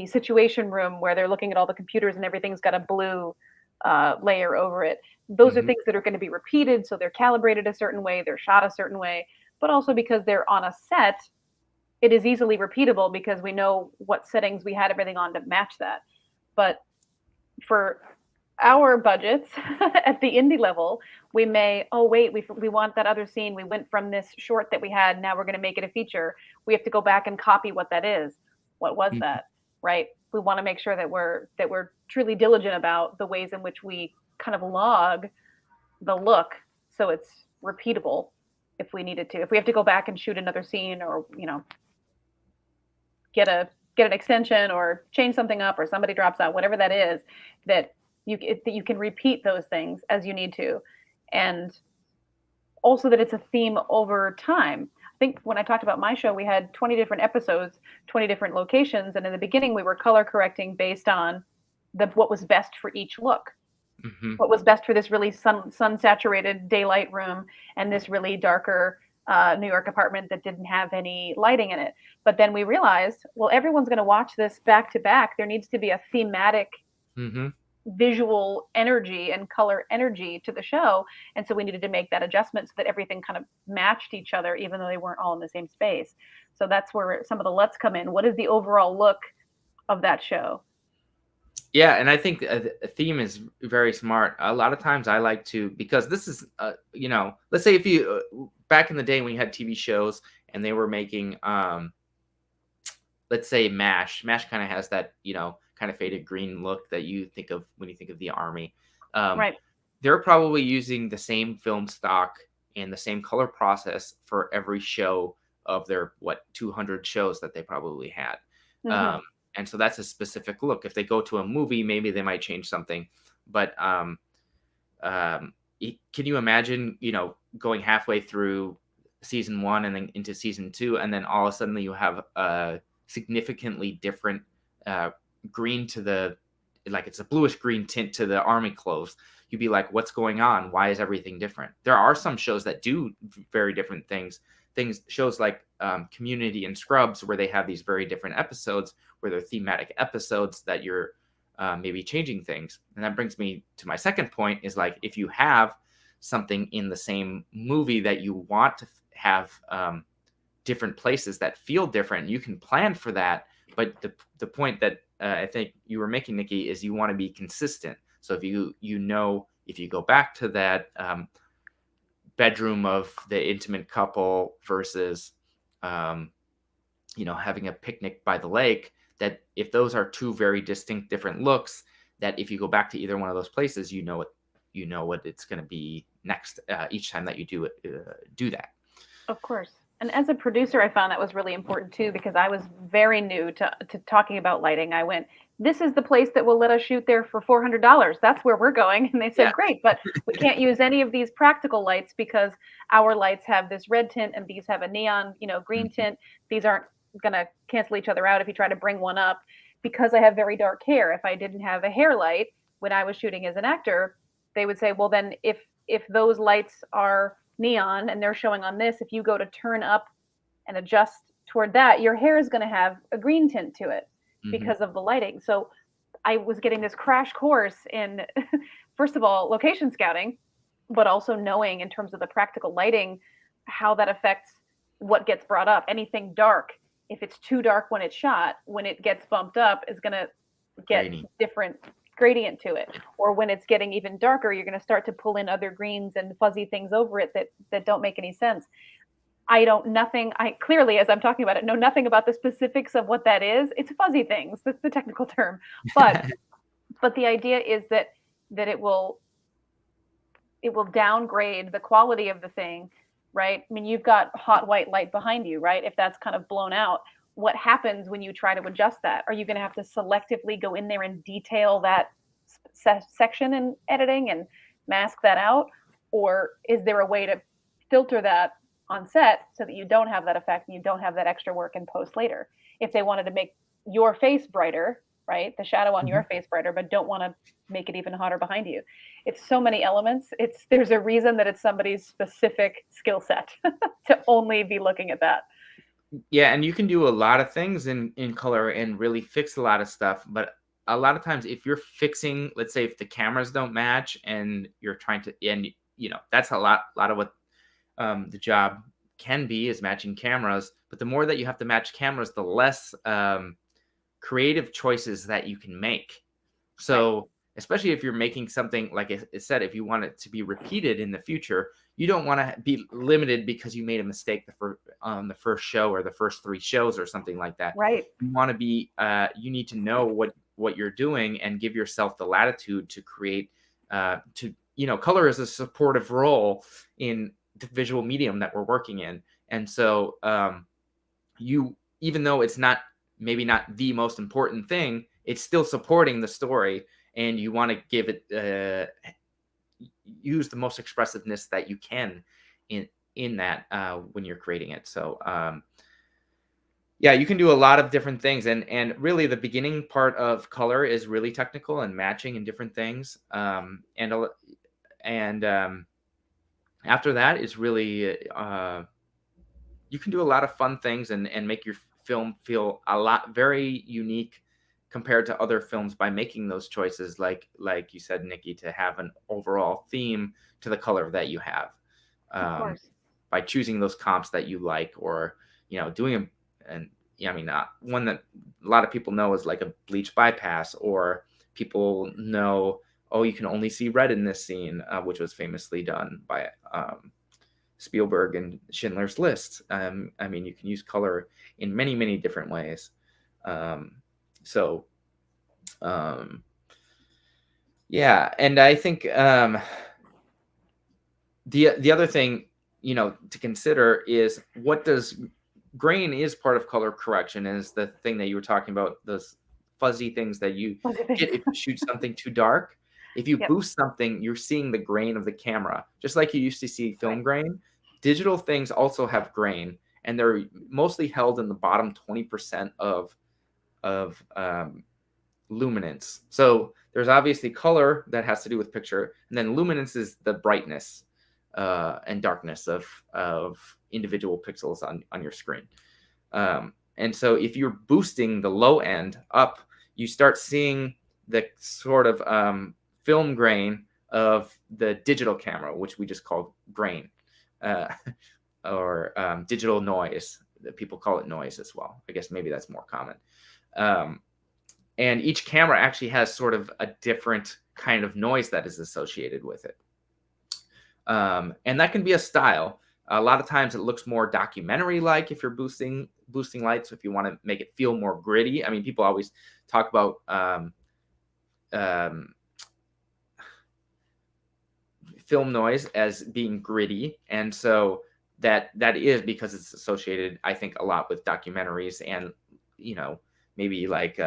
situation room where they're looking at all the computers and everything's got a blue layer over it. Those are things that are going to be repeated, so they're calibrated a certain way, they're shot a certain way, but also because they're on a set, it is easily repeatable because we know what settings we had everything on to match that. But for our budgets at the indie level, we may, oh wait, we want that other scene. We went from this short that we had, now we're going to make it a feature. We have to go back and copy what that is. What was that, right? We want to make sure that we're truly diligent about the ways in which we kind of log the look so it's repeatable if we needed to. If we have to go back and shoot another scene or, get an extension or change something up or somebody drops out, whatever that is, that you can repeat those things as you need to. And also that it's a theme over time. I think when I talked about my show, we had 20 different episodes, 20 different locations. And in the beginning, we were color correcting based on what was best for each look. What was best for this really sun-saturated daylight room and this really darker New York apartment that didn't have any lighting in it. But then we realized, well, everyone's going to watch this back to back. There needs to be a thematic visual energy and color energy to the show. And so we needed to make that adjustment so that everything kind of matched each other, even though they weren't all in the same space. So that's where some of the LUTs come in. What is the overall look of that show? Yeah, and I think a theme is very smart. A lot of times I like to, because this is, let's say if you, back in the day when you had TV shows and they were making, let's say MASH. MASH kind of has that, kind of faded green look that you think of when you think of the Army. Right. They're probably using the same film stock and the same color process for every show of their, 200 shows that they probably had. And so that's a specific look. If they go to a movie, maybe they might change something. But can you imagine, going halfway through season 1 and then into season 2, and then all of a sudden you have a significantly different green to the, like it's a bluish green tint to the army clothes, you'd be like, what's going on? Why is everything different? There are some shows that do very different things. Shows like Community and Scrubs, where they have these very different episodes, where they're thematic episodes that you're maybe changing things. And that brings me to my second point, is like, if you have something in the same movie that you want to have different places that feel different, you can plan for that. But the point that I think you were making, Nikki, is you want to be consistent. So if if you go back to that bedroom of the intimate couple versus having a picnic by the lake, that if those are two very distinct different looks, that if you go back to either one of those places, you know what it's going to be next each time that you do that. Of course. And as a producer, I found that was really important too, because I was very new to talking about lighting. I went, this is the place that will let us shoot there for $400. That's where we're going. And they said, great, but we can't use any of these practical lights because our lights have this red tint and these have a neon, green tint. These aren't going to cancel each other out if you try to bring one up, because I have very dark hair. If I didn't have a hair light when I was shooting as an actor, they would say, well, then if those lights are neon and they're showing on this, if you go to turn up and adjust toward that, your hair is going to have a green tint to it because of the lighting. So I was getting this crash course in, first of all, location scouting, but also knowing in terms of the practical lighting, how that affects what gets brought up. Anything dark, if it's too dark when it's shot, when it gets bumped up, is going to get different gradient to it. Or when it's getting even darker, you're going to start to pull in other greens and fuzzy things over it that don't make any sense. I clearly, as I'm talking about it, know nothing about the specifics of what that is. It's fuzzy things. That's the technical term. But the idea is that it will downgrade the quality of the thing, right? I mean, you've got hot white light behind you, right? If that's kind of blown out, what happens when you try to adjust that? Are you going to have to selectively go in there and detail that section in editing and mask that out? Or is there a way to filter that on set so that you don't have that effect and you don't have that extra work in post later? If they wanted to make your face brighter, right, the shadow on your face brighter, but don't want to make it even hotter behind you. It's so many elements. There's a reason that it's somebody's specific skill set to only be looking at that. Yeah, and you can do a lot of things in color and really fix a lot of stuff. But a lot of times, if you're fixing, let's say if the cameras don't match and you're trying to, and that's a lot of what the job can be, is matching cameras. But the more that you have to match cameras, the less creative choices that you can make. So especially if you're making something, like it said, if you want it to be repeated in the future, you don't want to be limited because you made a mistake on the first show or the first 3 shows or something like that. Right. You want to be, you need to know what you're doing and give yourself the latitude to create, color is a supportive role in the visual medium that we're working in. And so even though it's maybe not the most important thing, it's still supporting the story, and you want to give it use the most expressiveness that you can in that when you're creating it. So you can do a lot of different things, and really the beginning part of color is really technical and matching and different things, and after that is really you can do a lot of fun things and make your film feel very unique compared to other films by making those choices, like you said, Nikki, to have an overall theme to the color that you have, by choosing those comps that you like, or doing one that a lot of people know is like a bleach bypass, or people know, you can only see red in this scene, which was famously done by Spielberg and Schindler's List. You can use color in many, many different ways. And I think the other thing to consider is, what does grain is part of color correction, is the thing that you were talking about, those fuzzy things that you get if you shoot something too dark. If you boost something, you're seeing the grain of the camera, just like you used to see film grain. Digital things also have grain, and they're mostly held in the bottom 20% of luminance. So there's obviously color that has to do with picture, and then luminance is the brightness and darkness of individual pixels on your screen. And so if you're boosting the low end up, you start seeing the sort of film grain of the digital camera, which we just call grain, or digital noise. People call it noise as well. I guess maybe that's more common. And each camera actually has sort of a different kind of noise that is associated with it. And that can be a style. A lot of times it looks more documentary-like if you're boosting light. So if you want to make it feel more gritty, I mean, people always talk about film noise as being gritty, and so that is because it's associated, I think, a lot with documentaries and maybe like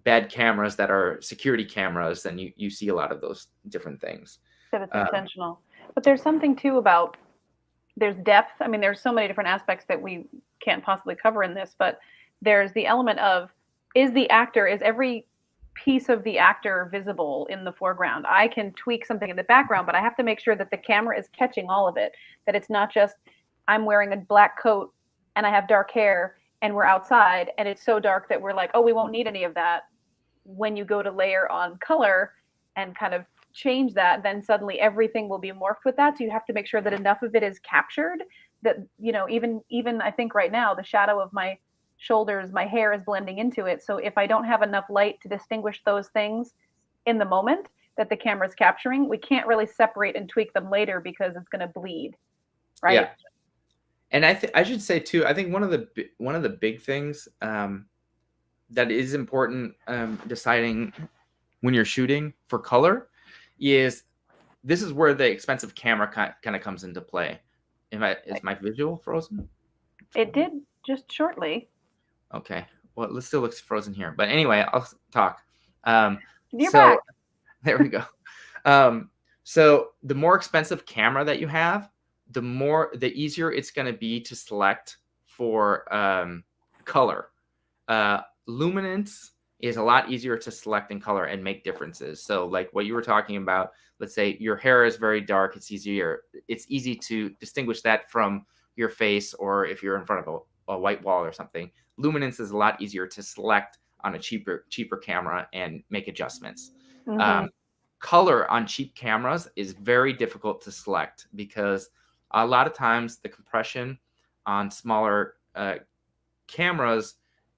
bad cameras that are security cameras, and you see a lot of those different things. That it's intentional. But there's something too about there's depth. I mean, there's so many different aspects that we can't possibly cover in this, but there's the element of is every piece of the actor visible in the foreground? I can tweak something in the background, but I have to make sure that the camera is catching all of it, that it's not just I'm wearing a black coat and I have dark hair and we're outside and it's so dark that we're like, oh, we won't need any of that. When you go to layer on color and kind of change that, then suddenly everything will be morphed with that. So you have to make sure that enough of it is captured that, even I think right now, the shadow of my shoulders, my hair is blending into it. So if I don't have enough light to distinguish those things in the moment that the camera is capturing, we can't really separate and tweak them later because it's going to bleed. Right. Yeah. And I should say too, I think one of the big things that is important deciding when you're shooting for color is this is where the expensive camera kind of comes into play. Is my visual frozen? It did just shortly. Okay. Well, it still looks frozen here. But anyway, I'll talk. You're back. There we go. So the more expensive camera that you have, the easier it's going to be to select for color. Luminance is a lot easier to select in color and make differences. So like what you were talking about, let's say your hair is very dark. It's easy to distinguish that from your face, or if you're in front of a white wall or something. Luminance is a lot easier to select on a cheaper camera and make adjustments. Mm-hmm. Color on cheap cameras is very difficult to select because a lot of times the compression on smaller cameras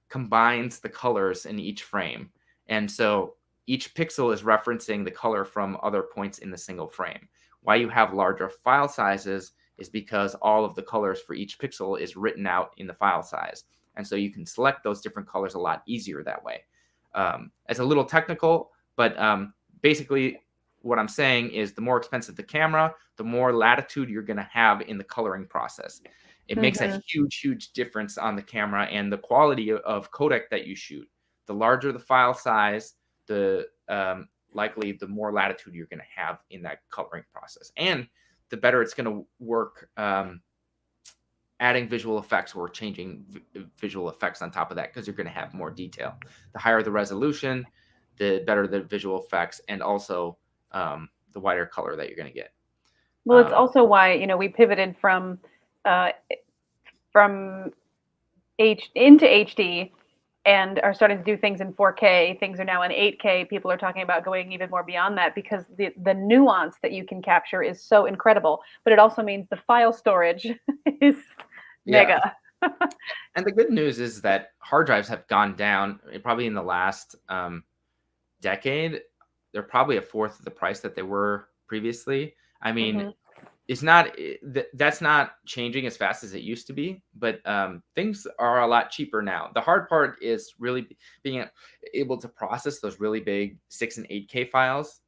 combines the colors in each frame. And so each pixel is referencing the color from other points in the single frame. Why you have larger file sizes is because all of the colors for each pixel is written out in the file size. And so you can select those different colors a lot easier that way. It's a little technical, but basically what I'm saying is the more expensive the camera, the more latitude you're going to have in the coloring process. It makes a huge difference on the camera and the quality of codec that you shoot. The larger the file size, the likely the more latitude you're going to have in that coloring process. And the better it's going to work adding visual effects or changing visual effects on top of that, because you're going to have more detail. The higher the resolution, the better the visual effects, and also the wider color that you're going to get. Well, it's also why, we pivoted from into HD and are starting to do things in 4K. Things are now in 8K. People are talking about going even more beyond that because the nuance that you can capture is so incredible. But it also means the file storage is mega. And the good news is that hard drives have gone down probably in the last decade. They're probably a fourth of the price that they were previously. I mean, it's not that's not changing as fast as it used to be, but things are a lot cheaper now. The hard part is really being able to process those really big 6 and 8K files.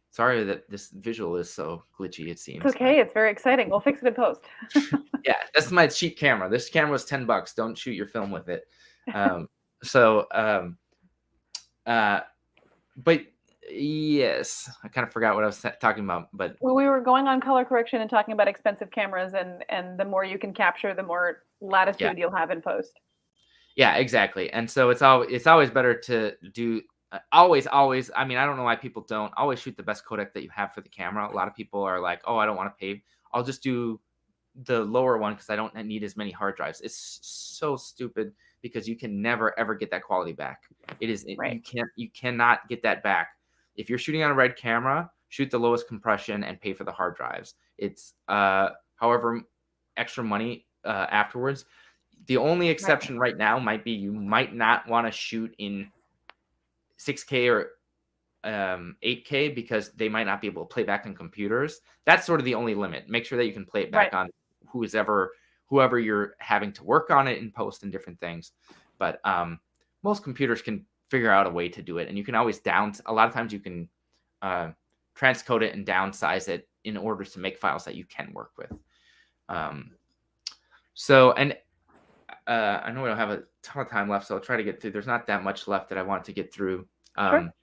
Sorry that this visual is so glitchy, it seems. It's okay. It's very exciting. We'll fix it in post. Yeah, that's my cheap camera. This camera was $10. Don't shoot your film with it. But yes, I kind of forgot what I was talking about. But well, we were going on color correction and talking about expensive cameras, and the more you can capture, the more latitude you'll have in post. Yeah, exactly. And so it's always better to do always. I mean, I don't know why people don't always shoot the best codec that you have for the camera. A lot of people are like, "Oh, I don't want to pay. I'll just do the lower one because I don't need as many hard drives." It's so stupid because you can never ever get that quality back. Right. You cannot get that back. If you're shooting on a red camera, shoot the lowest compression and pay for the hard drives. It's however extra money afterwards. The only Right. exception right now might be you might not want to shoot in 6K or 8K because they might not be able to play back on computers. That's sort of the only limit. Make sure that you can play it back Right. on whoever you're having to work on it in post and different things. But most computers can figure out a way to do it, and you can always a lot of times you can transcode it and downsize it in order to make files that you can work with. And I know we don't have a ton of time left, so I'll try to get through. There's not that much left that I want to get through. Sure.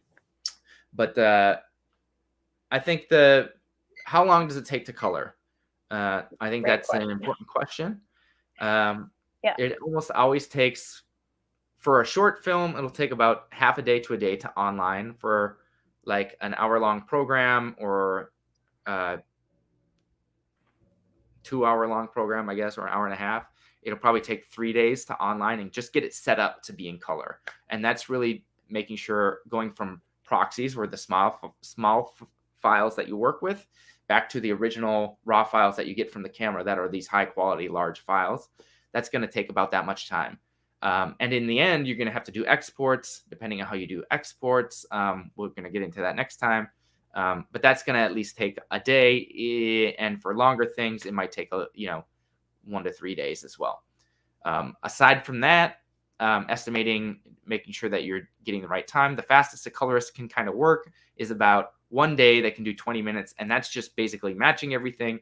But I think how long does it take to color? I think Great that's question. an important question. Yeah. It almost always takes, for a short film, it'll take about half a day to a day to online. For like an hour-long program or 2-hour-long program, I guess, or an hour and a half, it'll probably take 3 days to online and just get it set up to be in color. And that's really making sure, going from proxies, where the small files that you work with, back to the original raw files that you get from the camera that are these high quality large files. That's going to take about that much time. And in the end, you're going to have to do exports, depending on how you do exports. We're going to get into that next time. But that's going to at least take a day. And for longer things, it might take 1 to 3 days as well. Aside from that, estimating, making sure that you're getting the right time. The fastest a colorist can kind of work is about 1 day. They can do 20 minutes, and that's just basically matching everything,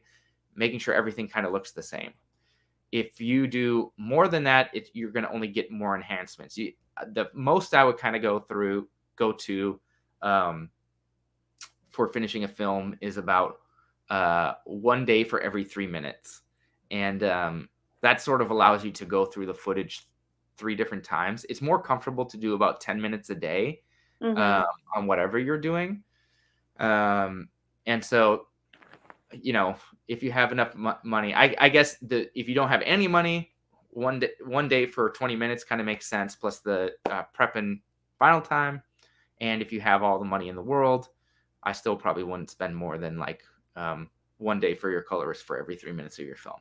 making sure everything kind of looks the same. If you do more than that, you're going to only get more enhancements. The most I would kind of go to for finishing a film is about 1 day for every 3 minutes. And that sort of allows you to go through the footage 3 different times. It's more comfortable to do about 10 minutes a day on whatever you're doing. And so, if you have enough money, I guess if you don't have any money, one day for 20 minutes kind of makes sense, plus the prep and final time. And if you have all the money in the world, I still probably wouldn't spend more than 1 day for your colorist for every 3 minutes of your film.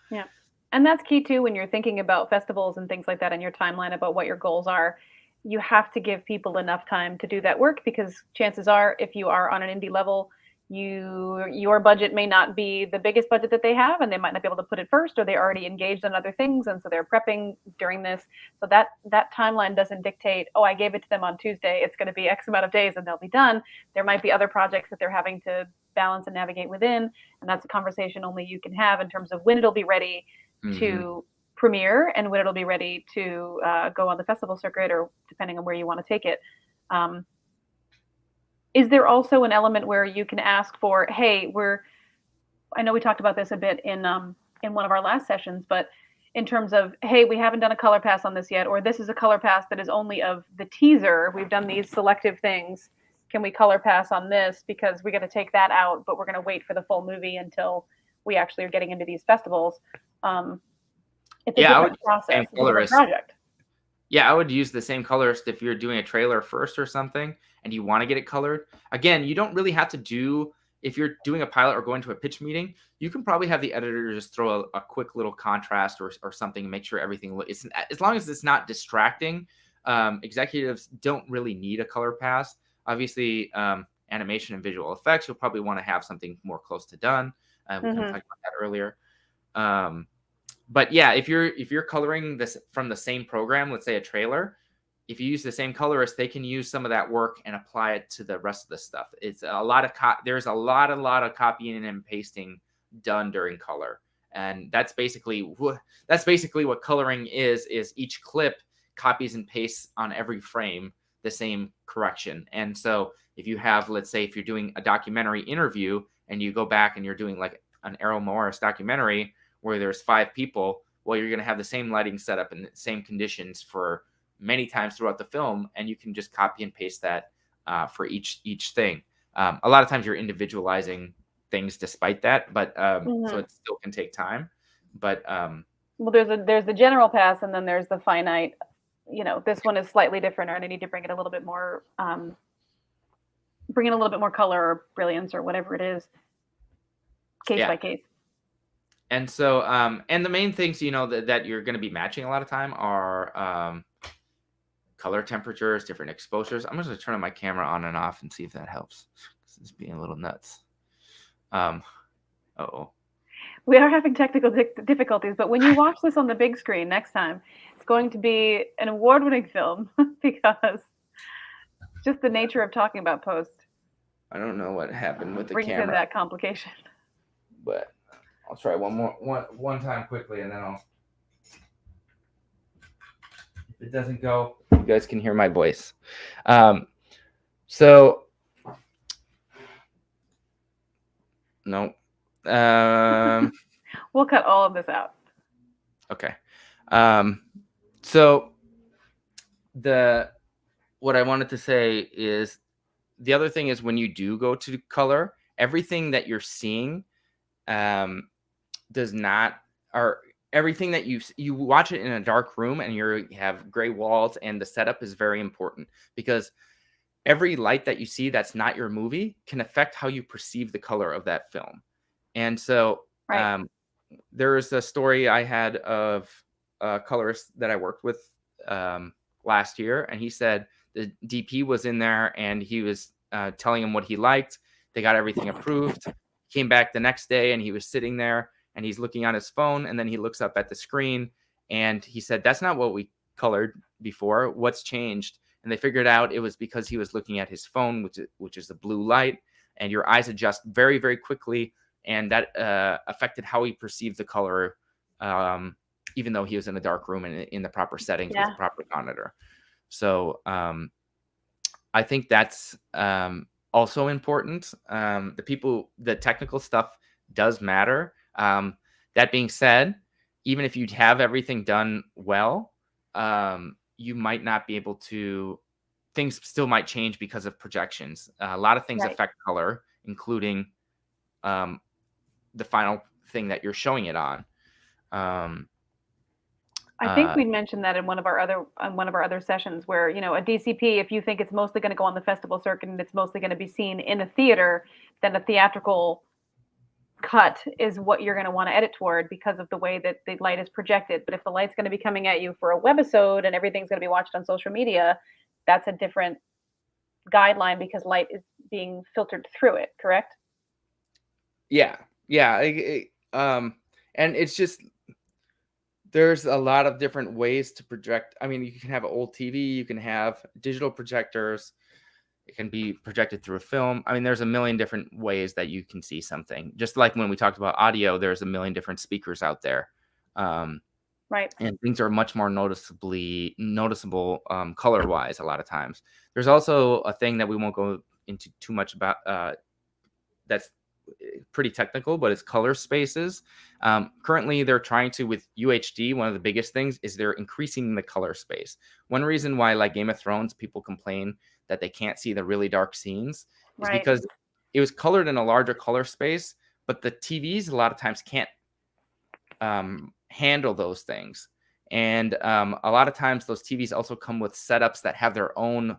Yeah. And that's key too when you're thinking about festivals and things like that in your timeline about what your goals are. You have to give people enough time to do that work, because chances are, if you are on an indie level, your budget may not be the biggest budget that they have, and they might not be able to put it first, or they're already engaged in other things, and so they're prepping during this. So that timeline doesn't dictate, oh, I gave it to them on Tuesday, it's going to be X amount of days and they'll be done. There might be other projects that they're having to balance and navigate within, and that's a conversation only you can have in terms of when it'll be ready to premiere and when it'll be ready to go on the festival circuit, or depending on where you want to take it. Is there also an element where you can ask for, hey, I know we talked about this a bit in one of our last sessions, but in terms of, hey, we haven't done a color pass on this yet, or this is a color pass that is only of the teaser. We've done these selective things. Can we color pass on this? Because we're going to take that out, but we're going to wait for the full movie until we actually are getting into these festivals. It's a different process. It's a different project. Yeah, I would use the same colorist if you're doing a trailer first or something and you want to get it colored. Again, you don't really have to if you're doing a pilot or going to a pitch meeting, you can probably have the editor just throw a quick little contrast or something and make sure everything is, as long as it's not distracting. Executives don't really need a color pass. Obviously, animation and visual effects, you'll probably want to have something more close to done. We kind of talked about that earlier. But yeah, if you're coloring this from the same program, let's say a trailer, if you use the same colorist, they can use some of that work and apply it to the rest of the stuff. It's a lot of there's a lot of copying and pasting done during color, and that's basically what coloring is each clip copies and pastes on every frame the same correction. And so if you have, let's say, if you're doing a documentary interview and you go back and you're doing like an Errol Morris documentary where there's 5 people, Well, you're going to have the same lighting setup and the same conditions for many times throughout the film, and you can just copy and paste that for each thing. A lot of times you're individualizing things despite that, but so it still can take time. But well, there's the general pass, and then there's the finite. This one is slightly different, or I need to bring it a little bit more, bring in a little bit more color or brilliance or whatever it is, case by case. And so, and the main things, that you're going to be matching a lot of time are color temperatures, different exposures. I'm just going to turn my camera on and off and see if that helps. It's being a little nuts. We are having technical difficulties, but when you watch this on the big screen next time, it's going to be an award-winning film because just the nature of talking about post. I don't know what happened with the camera. Brings in that complication. But I'll try one time quickly, and then if it doesn't go, you guys can hear my voice. So no. We'll cut all of this out. Okay. So what I wanted to say is the other thing is when you do go to color, everything that you're seeing does not, or everything that you watch it in a dark room and you have gray walls, and the setup is very important because every light that you see that's not your movie can affect how you perceive the color of that film. And so there is a story I had of a colorist that I worked with last year, and he said the DP was in there and he was telling him what he liked. They got everything approved. Came back the next day and he was sitting there and he's looking on his phone, and then he looks up at the screen and he said, "That's not what we colored before. What's changed?" And they figured out it was because he was looking at his phone, which is the blue light, and your eyes adjust very, very quickly, and that affected how he perceived the color, even though he was in a dark room and in the proper settings with the proper monitor. So I think that's also important. The technical stuff does matter. That being said, even if you have everything done well, you might not be able to, things still might change because of projections. A lot of things affect color, including the final thing that you're showing it on. I think we mentioned that in one of our other sessions where, a DCP, if you think it's mostly going to go on the festival circuit and it's mostly going to be seen in a theater, then a theatrical cut is what you're going to want to edit toward because of the way that the light is projected. But if the light's going to be coming at you for a webisode and everything's going to be watched on social media, that's a different guideline because light is being filtered through it, correct? Yeah. And it's just, there's a lot of different ways to project. I mean, you can have an old TV, you can have digital projectors, it can be projected through a film. I mean, there's a million different ways that you can see something. Just like when we talked about audio, there's a million different speakers out there. Right. And things are much more noticeable color-wise a lot of times. There's also a thing that we won't go into too much about that's pretty technical, but it's color spaces. Currently, they're trying to, with UHD, one of the biggest things is they're increasing the color space. One reason why, like Game of Thrones, people complain that they can't see the really dark scenes is because it was colored in a larger color space, but the TVs a lot of times can't handle those things. And a lot of times those TVs also come with setups that have their own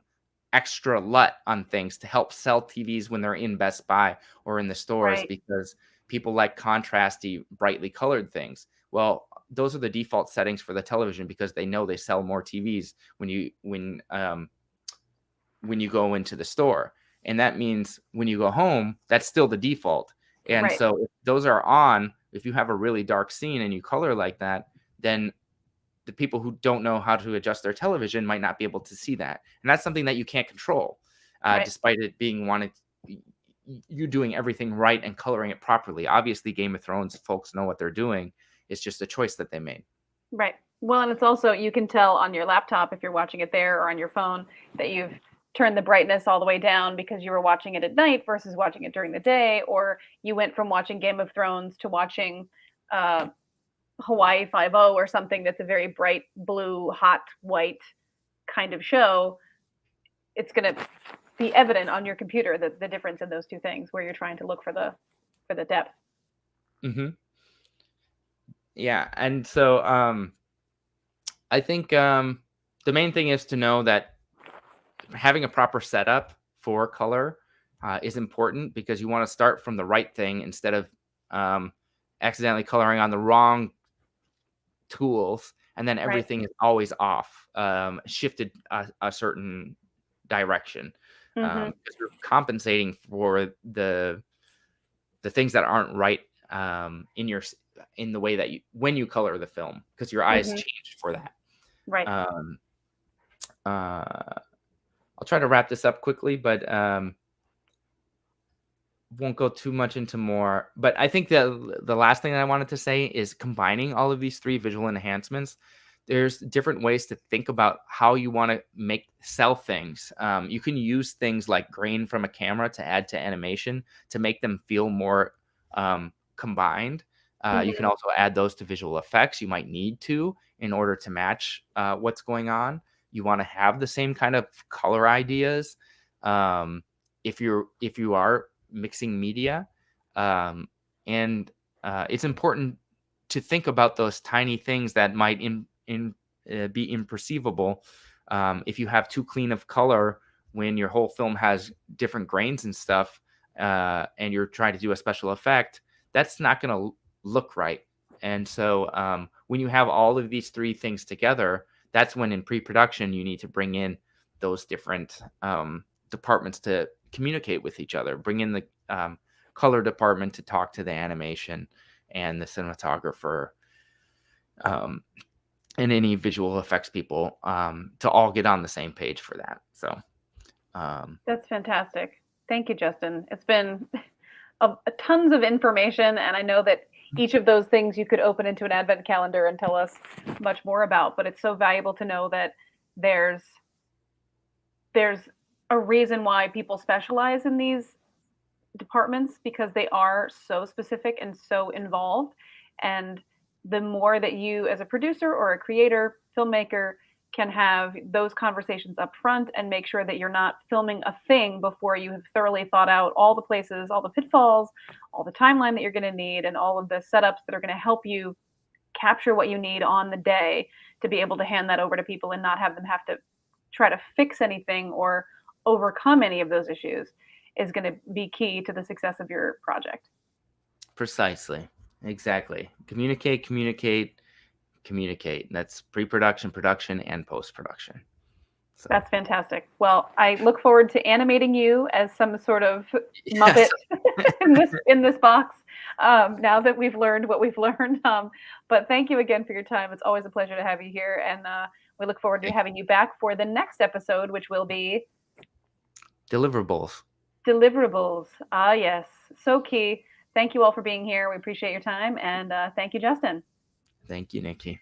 extra LUT on things to help sell TVs when they're in Best Buy or in the stores, because people like contrasty, brightly colored things. Well, those are the default settings for the television because they know they sell more TVs when you go into the store. And that means when you go home, that's still the default. And so if those are on, if you have a really dark scene and you color like that, then the people who don't know how to adjust their television might not be able to see that. And that's something that you can't control, despite it being you doing everything right and coloring it properly. Obviously, Game of Thrones folks know what they're doing. It's just a choice that they made. Right. Well, and it's also, you can tell on your laptop if you're watching it there or on your phone that you've turned the brightness all the way down because you were watching it at night versus watching it during the day, or you went from watching Game of Thrones to watching Hawaii Five-O or something that's a very bright blue, hot white kind of show, it's going to be evident on your computer that the difference in those two things where you're trying to look for the depth. Hmm. Yeah, and so I think the main thing is to know that having a proper setup for color is important, because you want to start from the right thing instead of accidentally coloring on the wrong tools, and then Right. everything is always off, shifted a certain direction, Mm-hmm. because you're compensating for the things that aren't right in the way that you when you color the film, because your eyes Mm-hmm. changed for that. Right. Um, I'll try to wrap this up quickly, but won't go too much into more. But I think the last thing that I wanted to say is combining all of these three visual enhancements. There's different ways to think about how you want to sell things. You can use things like grain from a camera to add to animation to make them feel more combined. You can Mm-hmm. also add those to visual effects. You might need to in order to match what's going on. You want to have the same kind of color ideas. If you are mixing media, um, and it's important to think about those tiny things that might be imperceivable. If you have too clean of color when your whole film has different grains and stuff, and you're trying to do a special effect, that's not going to look right. And so when you have all of these three things together, that's when in pre-production you need to bring in those different departments to communicate with each other. Bring in the color department to talk to the animation and the cinematographer, um, and any visual effects people, to all get on the same page for that. So That's fantastic. Thank you, Justin. It's been tons of information, and I know that each of those things you could open into an advent calendar and tell us much more about. But it's so valuable to know that there's there's a reason why people specialize in these departments, because they are so specific and so involved. And the more that you, as a producer or a creator, filmmaker, can have those conversations up front and make sure that you're not filming a thing before you have thoroughly thought out all the places, all the pitfalls, all the timeline that you're going to need, and all of the setups that are going to help you capture what you need on the day to be able to hand that over to people and not have them have to try to fix anything or overcome any of those issues, is going to be key to the success of your project. precisely, exactly. Communicate, communicate, communicate. That's pre-production, production, and post-production. So That's fantastic. Well, I look forward to animating you as some sort of yes, Muppet in this box. Now that we've learned what we've learned, but thank you again for your time. It's always a pleasure to have you here, and we look forward to thank having you back for the next episode, which will be you. Deliverables. deliverables. Ah, yes, so key. Thank you all for being here. We appreciate your time, and thank you, Justin. Thank you, Nikki.